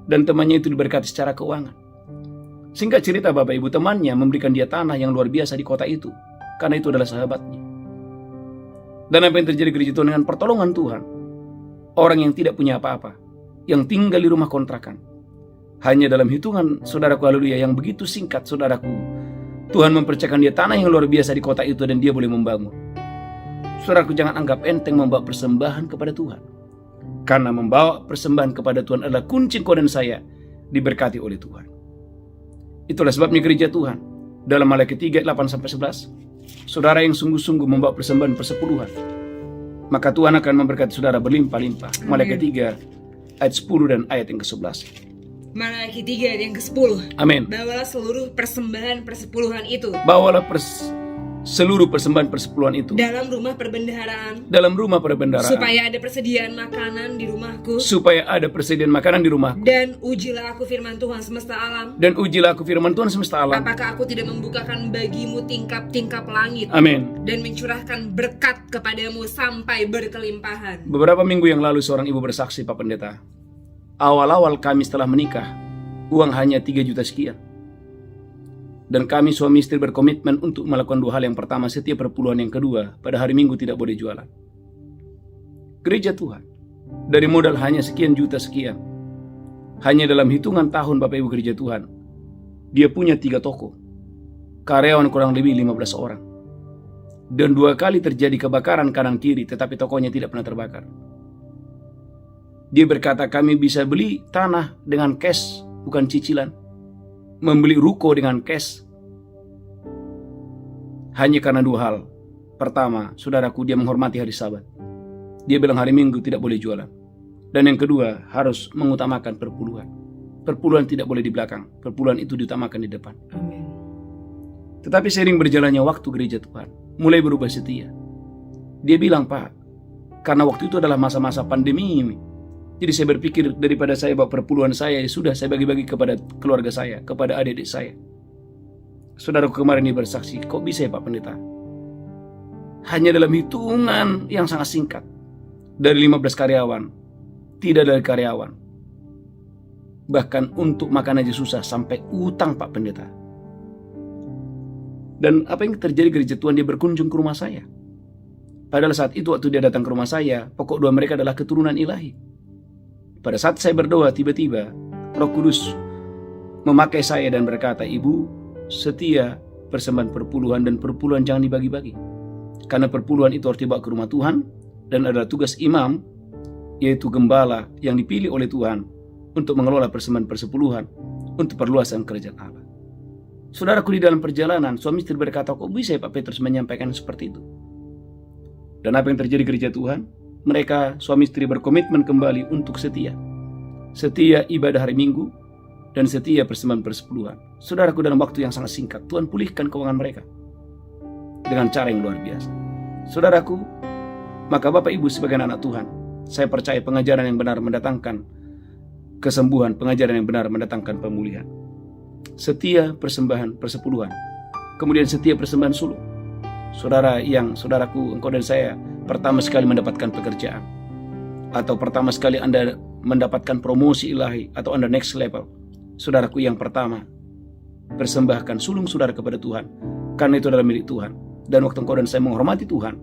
Dan temannya itu diberkati secara keuangan. Singkat cerita Bapak Ibu, temannya memberikan dia tanah yang luar biasa di kota itu, karena itu adalah sahabatnya. Dan apa yang terjadi gereja Tuhan dengan pertolongan Tuhan? Orang yang tidak punya apa-apa, yang tinggal di rumah kontrakan, hanya dalam hitungan saudaraku haleluya yang begitu singkat saudaraku, Tuhan mempercayakan dia tanah yang luar biasa di kota itu dan dia boleh membangun. Saudaraku, jangan anggap enteng membawa persembahan kepada Tuhan. Karena membawa persembahan kepada Tuhan adalah kunci kau dan saya diberkati oleh Tuhan. Itulah sebabnya gereja Tuhan dalam Maleakhi 3:8-11, saudara yang sungguh-sungguh membawa persembahan persepuluhan, maka Tuhan akan memberkati saudara berlimpah-limpah. Maleakhi 3 ayat 10 dan ayat yang ke-11. Maleakhi 3 ayat yang ke-10. Amin. Bawalah seluruh persembahan persepuluhan itu. Bawalah seluruh persembahan persepuluhan itu dalam rumah perbendaharaan. dalam rumah perbendaharaan. Supaya ada persediaan makanan di rumahku. Supaya ada persediaan makanan di rumahku. Dan ujilah aku firman Tuhan semesta alam. Dan ujilah aku firman Tuhan semesta alam. Apakah aku tidak membukakan bagimu tingkap-tingkap langit. Amin. Dan mencurahkan berkat kepadamu sampai berkelimpahan. Beberapa minggu yang lalu seorang ibu bersaksi, Pak Pendeta, awal-awal kami setelah menikah, uang hanya 3 juta sekian. Dan kami suami istri berkomitmen untuk melakukan 2 hal. Yang pertama, setiap perpuluhan. Yang kedua, pada hari Minggu tidak boleh jualan. Gereja Tuhan, dari modal hanya sekian juta sekian, hanya dalam hitungan tahun Bapak Ibu gereja Tuhan, dia punya 3 toko, karyawan kurang lebih 15 orang. Dan 2 kali terjadi kebakaran kanan kiri, tetapi tokonya tidak pernah terbakar. Dia berkata, kami bisa beli tanah dengan cash, bukan cicilan. Membeli ruko dengan cash. Hanya karena 2 hal. Pertama, saudaraku, dia menghormati hari Sabat. Dia bilang hari Minggu tidak boleh jualan. Dan yang kedua, harus mengutamakan perpuluhan. Perpuluhan tidak boleh di belakang. Perpuluhan itu diutamakan di depan. Amin. Tetapi seiring berjalannya waktu gereja Tuhan mulai berubah setia. Dia bilang, Pak, karena waktu itu adalah masa-masa pandemi ini, jadi saya berpikir daripada saya bawa perpuluhan saya, sudah saya bagi-bagi kepada keluarga saya, kepada adik-adik saya. Saudaraku kemarin ini bersaksi, kok bisa ya Pak Pendeta? Hanya dalam hitungan yang sangat singkat, dari 15 karyawan, tidak dari karyawan. Bahkan untuk makan aja susah, sampai utang Pak Pendeta. Dan apa yang terjadi gereja Tuhan, dia berkunjung ke rumah saya. Padahal saat itu waktu dia datang ke rumah saya, pokok doa mereka adalah keturunan ilahi. Pada saat saya berdoa, tiba-tiba Roh Kudus memakai saya dan berkata, Ibu, setia persembahan perpuluhan, dan perpuluhan jangan dibagi-bagi. Karena perpuluhan itu harus dibawa ke rumah Tuhan, dan adalah tugas imam, yaitu gembala yang dipilih oleh Tuhan untuk mengelola persembahan persepuluhan untuk perluasan kerajaan Allah. Saudaraku, di dalam perjalanan, suami istri berkata, kok bisa ya Pak Petrus menyampaikan seperti itu? Dan apa yang terjadi gereja Tuhan? Mereka suami istri berkomitmen kembali untuk setia ibadah hari Minggu dan setia persembahan persepuluhan. Saudaraku, dalam waktu yang sangat singkat Tuhan pulihkan keuangan mereka dengan cara yang luar biasa. Saudaraku, maka Bapak Ibu sebagai anak Tuhan, saya percaya pengajaran yang benar mendatangkan kesembuhan, pengajaran yang benar mendatangkan pemulihan. Setia persembahan persepuluhan, kemudian setia persembahan sulung. Saudaraku, engkau dan saya pertama sekali mendapatkan pekerjaan, atau pertama sekali Anda mendapatkan promosi ilahi, atau Anda next level. Saudaraku, yang pertama, persembahkan sulung saudara kepada Tuhan, karena itu adalah milik Tuhan. Dan waktu engkau dan saya menghormati Tuhan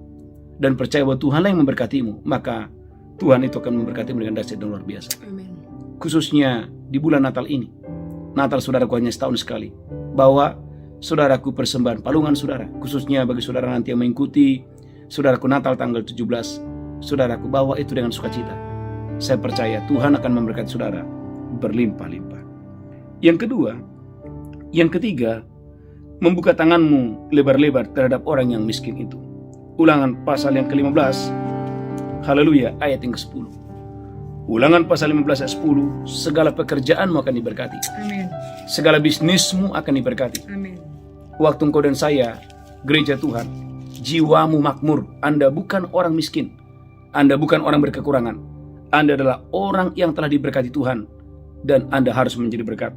dan percaya bahwa Tuhanlah yang memberkatimu, maka Tuhan itu akan memberkatimu dengan dahsyat dan luar biasa. Amin. Khususnya di bulan Natal ini. Natal saudaraku hanya setahun sekali. Bawa saudaraku persembahan palungan saudara, khususnya bagi saudara nanti yang mengikuti saudaraku Natal tanggal 17, saudaraku bawa itu dengan sukacita. Saya percaya Tuhan akan memberkati saudara berlimpah-limpah. Yang ketiga, membuka tanganmu lebar-lebar terhadap orang yang miskin itu. Ulangan pasal yang ke-15, haleluya, ayat yang ke-10. Ulangan pasal 15 ayat 10, segala pekerjaanmu akan diberkati. Amin. Segala bisnismu akan diberkati. Amin. Waktu engkau dan saya, gereja Tuhan, jiwamu makmur. Anda bukan orang miskin. Anda bukan orang berkekurangan. Anda adalah orang yang telah diberkati Tuhan. Dan Anda harus menjadi berkat.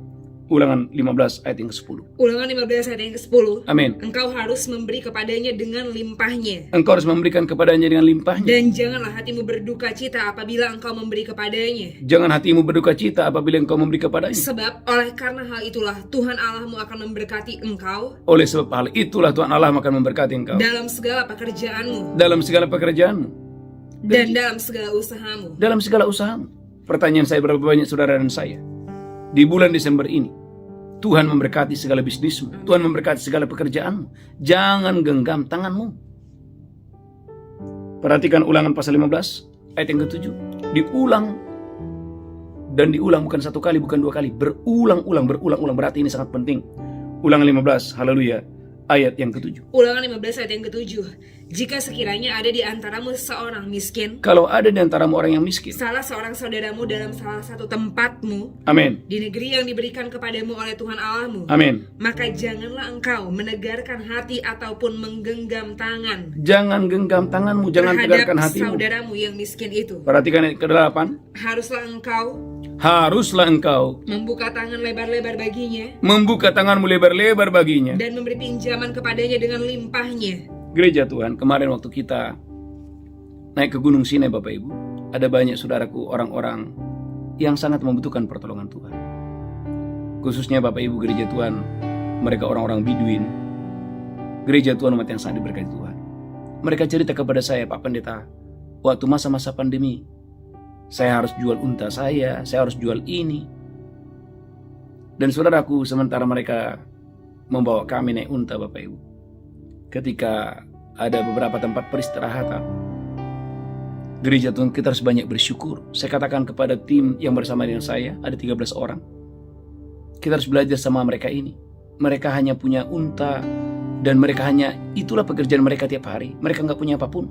Ulangan 15 ayat yang ke-10. Ulangan 15 ayat yang ke-10. Amin. Engkau harus memberi kepadanya dengan limpahnya. Engkau harus memberikan kepadanya dengan limpahnya. Dan janganlah hatimu berduka cita apabila engkau memberi kepadanya. Jangan hatimu berduka cita apabila engkau memberi kepadanya. Sebab oleh karena hal itulah Tuhan Allahmu akan memberkati engkau Oleh sebab hal itulah Tuhan Allah akan memberkati engkau. dalam segala pekerjaanmu Dalam segala pekerjaanmu. dan dalam segala usahamu. Dalam segala usahamu. Pertanyaan saya, berapa banyak saudara dan saya di bulan Desember ini Tuhan memberkati segala bisnismu, Tuhan memberkati segala pekerjaanmu. Jangan genggam tanganmu. Perhatikan ulangan pasal 15 ayat yang ke-7. Diulang dan diulang, bukan satu kali, bukan dua kali, berulang-ulang. Berarti ini sangat penting. Ulangan 15, haleluya, ayat yang ke-7. Ulangan 15 ayat yang ke-7. Jika sekiranya ada di antaramu seorang miskin, Kalau ada di antaramu orang yang miskin, salah seorang saudaramu dalam salah satu tempatmu amin, di negeri yang diberikan kepadamu oleh Tuhan Allahmu, amin. maka janganlah engkau menegarkan hati ataupun menggenggam tangan Jangan genggam tanganmu, jangan terhadap tegarkan hatimu. saudaramu yang miskin itu. Perhatikan ayat ke-8. Haruslah engkau Haruslah engkau membuka tangan lebar-lebar baginya membuka tanganmu lebar-lebar baginya. dan memberi pinjaman kepadanya dengan limpahnya. Gereja Tuhan, kemarin waktu kita naik ke Gunung Sinai, Bapak Ibu, ada banyak saudaraku orang-orang yang sangat membutuhkan pertolongan Tuhan. Khususnya Bapak Ibu gereja Tuhan, mereka orang-orang Biduin. Gereja Tuhan umat yang sangat diberkati Tuhan. Mereka cerita kepada saya, Pak Pendeta, waktu masa-masa pandemi, saya harus jual unta saya harus jual ini. Dan saudaraku, sementara mereka membawa kami naik unta, Bapak Ibu, ketika ada beberapa tempat peristirahatan, gereja Tuhan, kita harus banyak bersyukur. Saya katakan kepada tim yang bersama dengan saya, ada 13 orang, kita harus belajar sama mereka ini. Mereka hanya punya unta, dan mereka hanya, itulah pekerjaan mereka tiap hari. Mereka nggak punya apapun,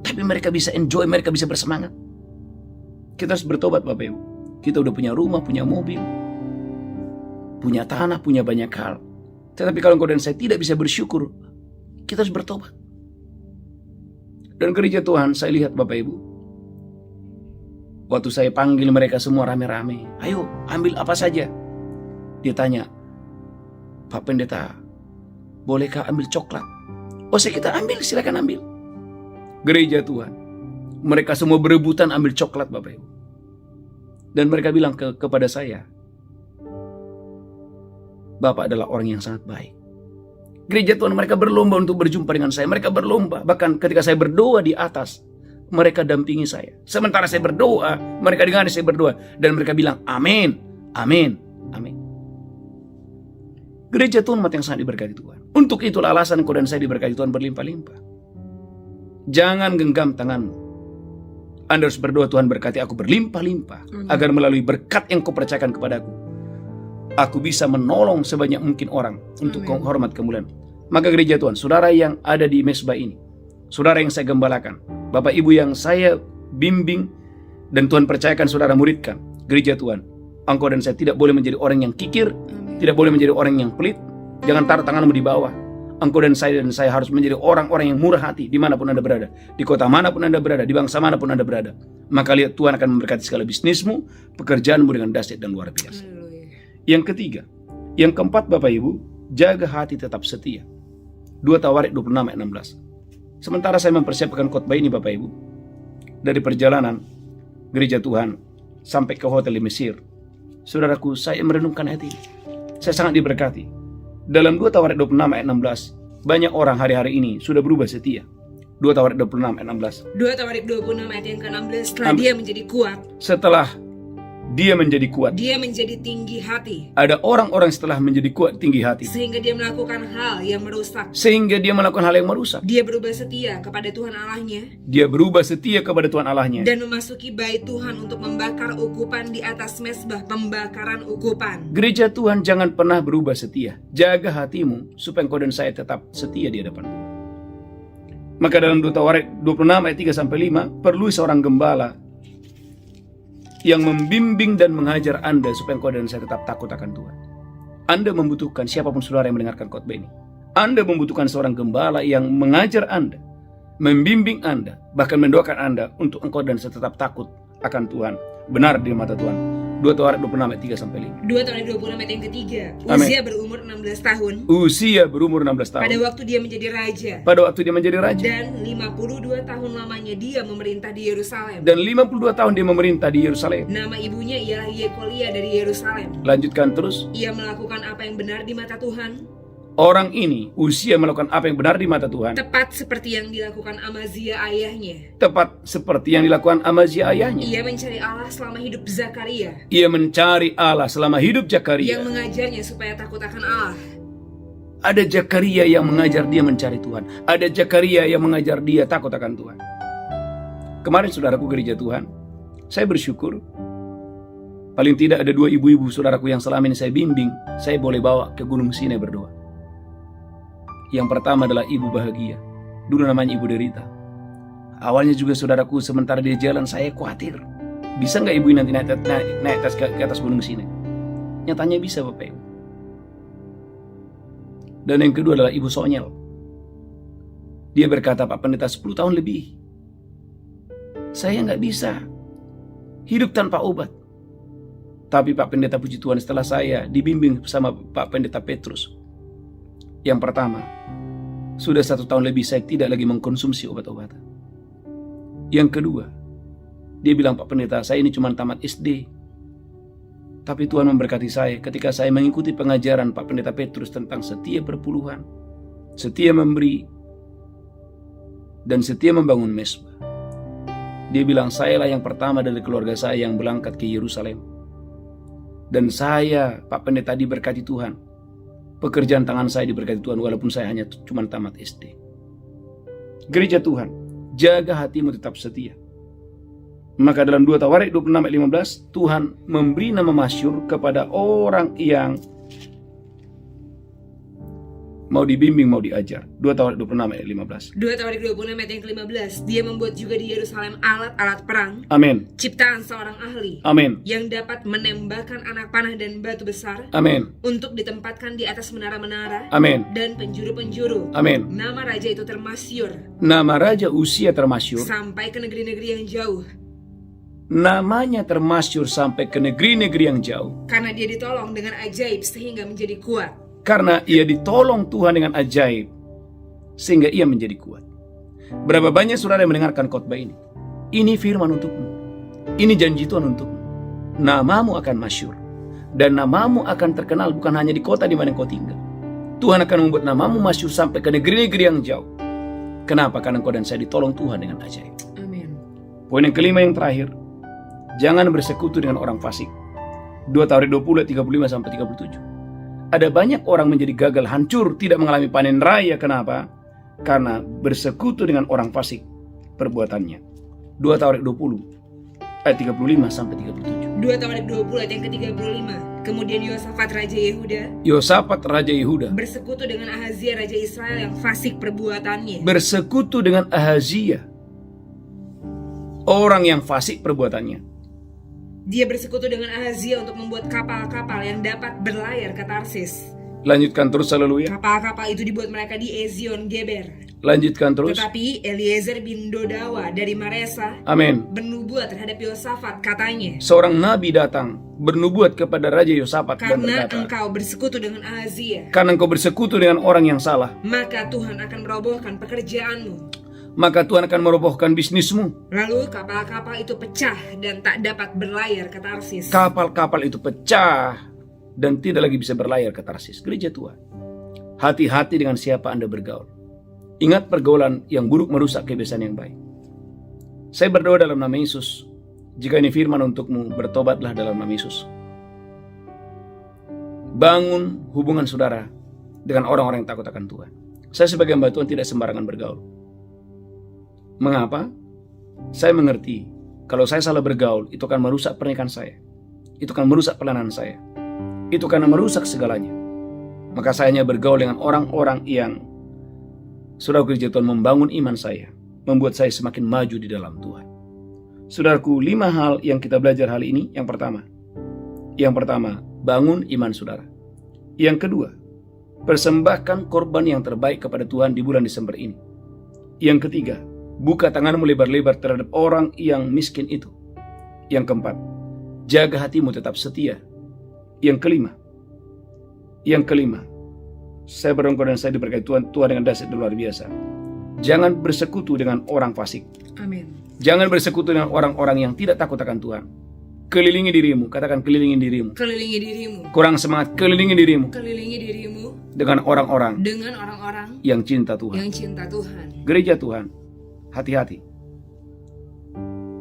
tapi mereka bisa enjoy, mereka bisa bersemangat. Kita harus bertobat, Bapak Ibu. Kita udah punya rumah, punya mobil, punya tanah, punya banyak hal. Tetapi kalau engkau dan saya tidak bisa bersyukur, kita harus bertobat. Dan gereja Tuhan, saya lihat Bapak Ibu, waktu saya panggil mereka semua rame-rame, ayo ambil apa saja. Dia tanya, Pak Pendeta, bolehkah ambil coklat? Oh, kita ambil, silakan ambil. Gereja Tuhan, mereka semua berebutan ambil coklat, Bapak Ibu. Dan mereka bilang kepada saya, Bapak adalah orang yang sangat baik. Gereja Tuhan, mereka berlomba untuk berjumpa dengan saya. Mereka berlomba, bahkan ketika saya berdoa di atas, mereka dampingi saya. Sementara saya berdoa, mereka dengar saya berdoa, dan mereka bilang, amin, amin, amin. Gereja Tuhan, umat yang sangat diberkati Tuhan. Untuk itulah alasan kau dan saya diberkati Tuhan berlimpah-limpah. Jangan genggam tanganmu. Anda harus berdoa, Tuhan berkati aku berlimpah-limpah, agar melalui berkat yang kau percayakan kepadaku, aku bisa menolong sebanyak mungkin orang untuk hormat kemuliaan. Maka gereja Tuhan, saudara yang ada di mesbah ini, saudara yang saya gembalakan, Bapak Ibu yang saya bimbing, dan Tuhan percayakan saudara muridkan, gereja Tuhan, engkau dan saya tidak boleh menjadi orang yang kikir, tidak boleh menjadi orang yang pelit. Jangan taruh tanganmu di bawah. Engkau dan saya harus menjadi orang-orang yang murah hati dimanapun Anda berada, di kota manapun Anda berada, di bangsa manapun Anda berada. Maka lihat, Tuhan akan memberkati segala bisnismu, pekerjaanmu dengan dahsyat dan luar biasa. Yang ketiga, yang keempat Bapak Ibu, jaga hati tetap setia. 2 Tawarik 26 ayat 16. Sementara saya mempersiapkan khotbah ini Bapak Ibu, dari perjalanan gereja Tuhan sampai ke hotel di Mesir, saudaraku, saya merenungkan ayat ini. Saya sangat diberkati. Dalam 2 Tawarik 26 ayat 16, banyak orang hari-hari ini sudah berubah setia. 2 Tawarik 26 ayat 16. 2 Tawarik 26 ayat yang ke-16. Setelah dia menjadi kuat, setelah dia menjadi kuat, dia menjadi tinggi hati. ada orang-orang setelah menjadi kuat tinggi hati, Sehingga dia melakukan hal yang merusak. Dia berubah setia kepada Tuhan Allahnya. Dia berubah setia kepada Tuhan Allahnya. Dan memasuki bait Tuhan untuk membakar ukupan di atas mesbah pembakaran ukupan. Gereja Tuhan, jangan pernah berubah setia. Jaga hatimu supaya engkau dan saya tetap setia di hadapan Tuhan. Maka dalam 2 Tawarik 26 ayat 3-5, perlu seorang gembala yang membimbing dan mengajar Anda supaya engkau dan saya tetap takut akan Tuhan. Anda membutuhkan, siapapun saudara yang mendengarkan khotbah ini, Anda membutuhkan seorang gembala yang mengajar Anda, membimbing Anda, bahkan mendoakan Anda untuk engkau dan saya tetap takut akan Tuhan, benar di mata Tuhan. 2 Tawarik 26 ayat 3-5. 2 Tawarik 26 ayat yang ketiga. Amin. Usia berumur 16 tahun. Usia berumur 16 tahun. Pada waktu dia menjadi raja. Pada waktu dia menjadi raja. Dan 52 tahun lamanya dia memerintah di Yerusalem. Dan 52 tahun dia memerintah di Yerusalem. Nama ibunya ialah Yekolia dari Yerusalem. Lanjutkan terus. Ia melakukan apa yang benar di mata Tuhan. Orang ini usia melakukan apa yang benar di mata Tuhan. Tepat seperti yang dilakukan Amazia ayahnya. Tepat seperti yang dilakukan Amazia ayahnya. Ia mencari Allah selama hidup Zakaria. Ia mencari Allah selama hidup Zakaria. Yang mengajarnya supaya takut akan Allah. Ada Zakaria yang mengajar dia mencari Tuhan. Ada Zakaria yang mengajar dia takut akan Tuhan. Kemarin saudaraku gereja Tuhan, saya bersyukur paling tidak ada 2 ibu-ibu saudaraku yang selama ini saya bimbing, saya boleh bawa ke Gunung Sinai berdoa. Yang pertama adalah Ibu Bahagia. Dulu namanya Ibu Derita. Awalnya juga saudaraku, sementara dia jalan saya khawatir. Bisa nggak ibu ini nanti naik ke atas Gunung Sinai? Nyatanya bisa Bapak Ibu. Dan yang kedua adalah Ibu Sonyel. Dia berkata, Pak Pendeta 10 tahun lebih. Saya nggak bisa hidup tanpa obat. Tapi Pak Pendeta puji Tuhan, setelah saya dibimbing sama Pak Pendeta Petrus. Yang pertama, sudah 1 tahun lebih saya tidak lagi mengkonsumsi obat-obatan. Yang kedua, dia bilang, Pak Pendeta, saya ini cuma tamat SD. Tapi Tuhan memberkati saya ketika saya mengikuti pengajaran Pak Pendeta Petrus tentang setia berpuluhan, setia memberi, dan setia membangun mesbah. Dia bilang, sayalah yang pertama dari keluarga saya yang berangkat ke Yerusalem. Dan saya, Pak Pendeta, diberkati Tuhan. Pekerjaan tangan saya diberkati Tuhan walaupun saya hanya cuma tamat SD. Gereja Tuhan, jaga hatimu tetap setia. Maka dalam 2 Tawarik 26 ayat 15, Tuhan memberi nama masyhur kepada orang yang mau dibimbing, mau diajar. 2 Tawarik 26 ayat 15. 2 Tawarik 26 ayat yang ke-15. Dia membuat juga di Yerusalem alat-alat perang. Amin. Ciptaan seorang ahli. Amin. Yang dapat menembakkan anak panah dan batu besar. Amin. Untuk ditempatkan di atas menara-menara. Amin. Dan penjuru-penjuru. Amin. Nama raja itu termasyur. Nama raja Usia termasyur. Sampai ke negeri-negeri yang jauh. Namanya termasyur sampai ke negeri-negeri yang jauh. Karena dia ditolong dengan ajaib sehingga menjadi kuat. Karena ia ditolong Tuhan dengan ajaib sehingga ia menjadi kuat. Berapa banyak saudara yang mendengarkan khotbah ini? Ini firman untukmu. Ini janji Tuhan untukmu. Namamu akan masyhur. Dan namamu akan terkenal bukan hanya di kota di mana kau tinggal. Tuhan akan membuat namamu masyhur sampai ke negeri-negeri yang jauh. Kenapa? Karena kau dan saya ditolong Tuhan dengan ajaib. Amin. Poin yang kelima yang terakhir. Jangan bersekutu dengan orang fasik. 2 Tawarik 20 35-37. Ada banyak orang menjadi gagal, hancur, tidak mengalami panen raya. Kenapa? Karena bersekutu dengan orang fasik perbuatannya. 2 Tawarik 20 ayat 35-37. 2 Tawarik 20 ayat yang ke-35. Kemudian Yosafat Raja Yehuda. Yosafat Raja Yehuda Bersekutu dengan Ahazia Raja Israel yang fasik perbuatannya. bersekutu dengan Ahazia, orang yang fasik perbuatannya. Dia bersekutu dengan Ahazia untuk membuat kapal-kapal yang dapat berlayar ke Tarsis. Lanjutkan terus, haleluya. Kapal-kapal itu dibuat mereka di Ezion Geber. Lanjutkan terus. Tetapi Eliezer bin Dodawa dari Maresa Amin. bernubuat terhadap Yosafat, katanya, Seorang nabi datang bernubuat kepada Raja Yosafat dan karena berkata, engkau bersekutu dengan Ahazia, karena engkau bersekutu dengan orang yang salah, maka Tuhan akan merobohkan pekerjaanmu. maka Tuhan akan merobohkan bisnismu. Lalu kapal-kapal itu pecah dan tak dapat berlayar ke Tarsis. Kapal-kapal itu pecah dan tidak lagi bisa berlayar ke Tarsis. Gereja Tuhan, hati-hati dengan siapa Anda bergaul. Ingat, pergaulan yang buruk merusak kebiasaan yang baik. Saya berdoa dalam nama Yesus. Jika ini firman untukmu, bertobatlah dalam nama Yesus. Bangun hubungan saudara dengan orang-orang yang takut akan Tuhan. Saya sebagai hamba Tuhan tidak sembarangan bergaul. Mengapa? Saya mengerti kalau saya salah bergaul, itu akan merusak pernikahan saya. Itu akan merusak pelayanan saya. Itu akan merusak segalanya. Maka saya hanya bergaul dengan orang-orang yang saudara gereja Tuhan membangun iman saya, membuat saya semakin maju di dalam Tuhan. Saudaraku, 5 hal yang kita belajar hari ini. Yang pertama, bangun iman saudara. Yang kedua, persembahkan korban yang terbaik kepada Tuhan di bulan Desember ini. Yang ketiga, buka tanganmu lebar-lebar terhadap orang yang miskin itu. Yang keempat, jaga hatimu tetap setia. Yang kelima, saya berdoa dan saya diberkati Tuhan dengan dahsyat dan luar biasa. Jangan bersekutu dengan orang fasik. Amin. Jangan bersekutu dengan orang-orang yang tidak takut akan Tuhan. Kelilingi dirimu, katakan kelilingi dirimu. Kelilingi dirimu. Kurang semangat, kelilingi dirimu Kelilingi dirimu dengan orang-orang dengan orang-orang yang cinta Tuhan. yang cinta Tuhan. Gereja Tuhan, hati-hati.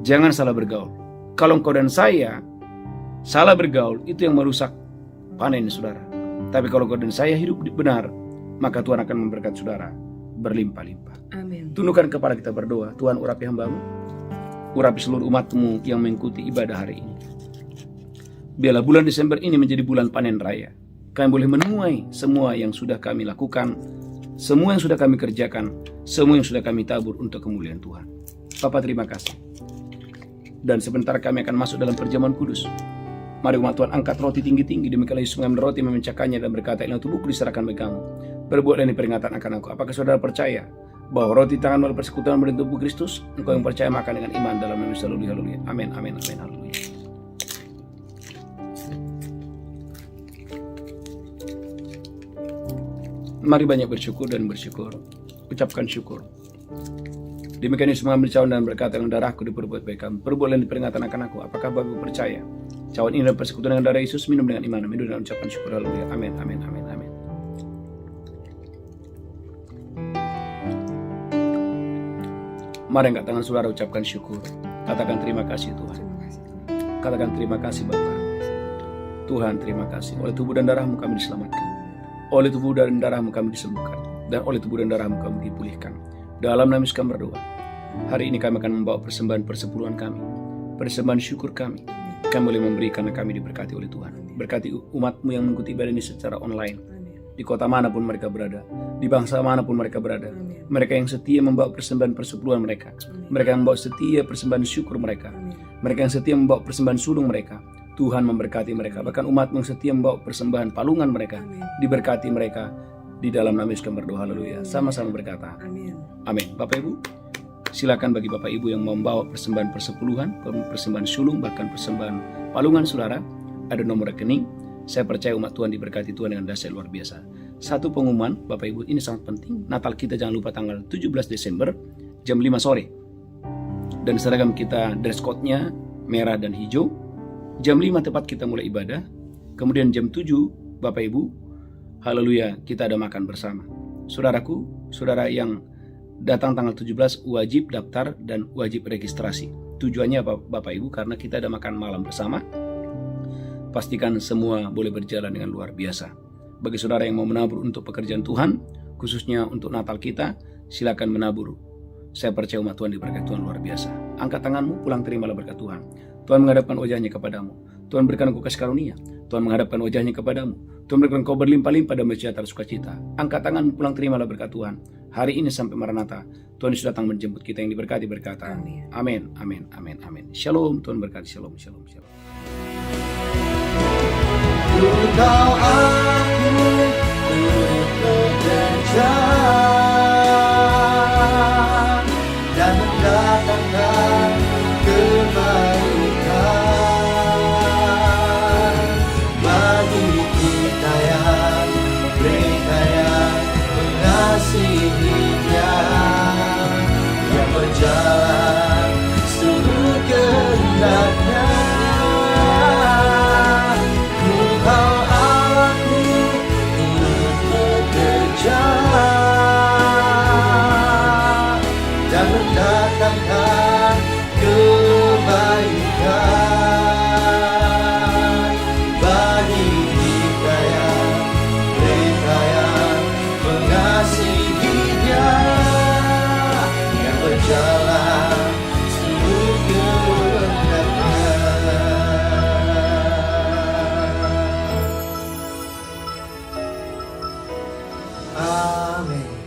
Jangan salah bergaul. Kalau engkau dan saya salah bergaul, itu yang merusak panen saudara. Tapi kalau engkau dan saya hidup benar, maka Tuhan akan memberkati saudara berlimpah-limpah. Amin. Tundukkan kepala kita berdoa. Tuhan, urapi hamba-Mu, urapi seluruh umat-Mu yang mengikuti ibadah hari ini. Biarlah bulan Desember ini menjadi bulan panen raya. Kami boleh menuai semua yang sudah kami lakukan, semua yang sudah kami kerjakan, semua yang sudah kami tabur untuk kemuliaan Tuhan. Bapa, terima kasih. Dan sebentar kami akan masuk dalam perjamuan kudus. Mari umat Tuhan angkat roti tinggi-tinggi. Demikianlah Yesus mengambil roti, memecahkannya dan berkata, "Inilah tubuhku diserahkan bagi kamu. Berbuatlah ini peringatan akan aku." Apakah saudara percaya bahwa roti tangan melalui persekutuan berbentuk tubuh Kristus? Engkau yang percaya makan dengan iman dalam nama Yesus. Haleluya. Amin, amin, amin, haleluya. Mari banyak bersyukur dan bersyukur. Ucapkan syukur. Demikian Yesus mengambil cawan dan berkata, "Dengan darahku diperbuat bagi kamu. Perbuatlah ini peringatan akan aku." Apakah Bapak percaya? Cawan ini adalah persekutuan dengan darah Yesus. Minum dengan iman. Minum dengan ucapan syukur. Haleluya. Amin, amin, amin, amin. Mari angkat tangan saudara, ucapkan syukur. Katakan terima kasih Tuhan. Katakan terima kasih Bapa. Tuhan, terima kasih. Oleh tubuh dan darahmu kami diselamatkan. Oleh tubuh dan darahmu kami disembuhkan. Dan oleh tubuh dan darahmu kami dipulihkan. Dalam nama Yesus kami berdoa. Hari ini kami akan membawa persembahan persepuluhan kami. Persembahan syukur kami. Kami boleh memberi karena kami diberkati oleh Tuhan. Berkati umatmu yang mengikuti ibadah ini secara online. Di kota manapun mereka berada, di bangsa manapun mereka berada. Amin. Mereka yang setia membawa persembahan persepuluhan mereka. Mereka yang membawa setia persembahan syukur mereka. Mereka yang setia membawa persembahan sulung mereka. Tuhan memberkati mereka. Bahkan umat yang setia membawa persembahan palungan mereka. Diberkati mereka. Di dalam nama Yesus kami berdoa. Haleluya. Sama-sama berkata Amin. amin. Bapak Ibu, silakan bagi Bapak Ibu yang membawa persembahan persepuluhan, persembahan sulung, bahkan persembahan palungan saudara, ada nomor rekening. Saya percaya umat Tuhan diberkati Tuhan dengan dahsyat luar biasa. Satu pengumuman, Bapak Ibu, ini sangat penting. Natal kita jangan lupa tanggal 17 Desember jam 5 sore. Dan seragam kita dress code-nya merah dan hijau. Jam 5 tepat kita mulai ibadah. Kemudian jam 7, Bapak Ibu, haleluya, kita ada makan bersama. Saudaraku, saudara yang datang tanggal 17 wajib daftar dan wajib registrasi. Tujuannya Bapak Ibu karena kita ada makan malam bersama. Pastikan semua boleh berjalan dengan luar biasa. Bagi saudara yang mau menabur untuk pekerjaan Tuhan, khususnya untuk Natal kita, silakan menabur. Saya percaya umat Tuhan diberkati Tuhan luar biasa. Angkat tanganmu, pulang terimalah berkat Tuhan. Tuhan menghadapkan wajahnya kepadamu. Tuhan berikan engkau kasih karunia. Tuhan menghadapkan wajahnya kepadamu. Tuhan berikan engkau berlimpah-limpah dan bersejahtera sukacita. Angkat tanganmu, pulang terimalah berkat Tuhan. Hari ini sampai Maranatha, Tuhan Yesus datang menjemput kita yang diberkati berkata, amin, amin, amin, amin. Shalom, Tuhan berkati, shalom, shalom, shalom. Engkau aku bekerja dan mendatangkan kebaikan bagi kita yang mereka yang mengasihi Dia, yang berjalan seluruh kehendaknya. Dan mendatangkan kebaikan bagi kita yang mereka yang mengasihi Dia, yang berjalan seluruh kehendaknya. Amin.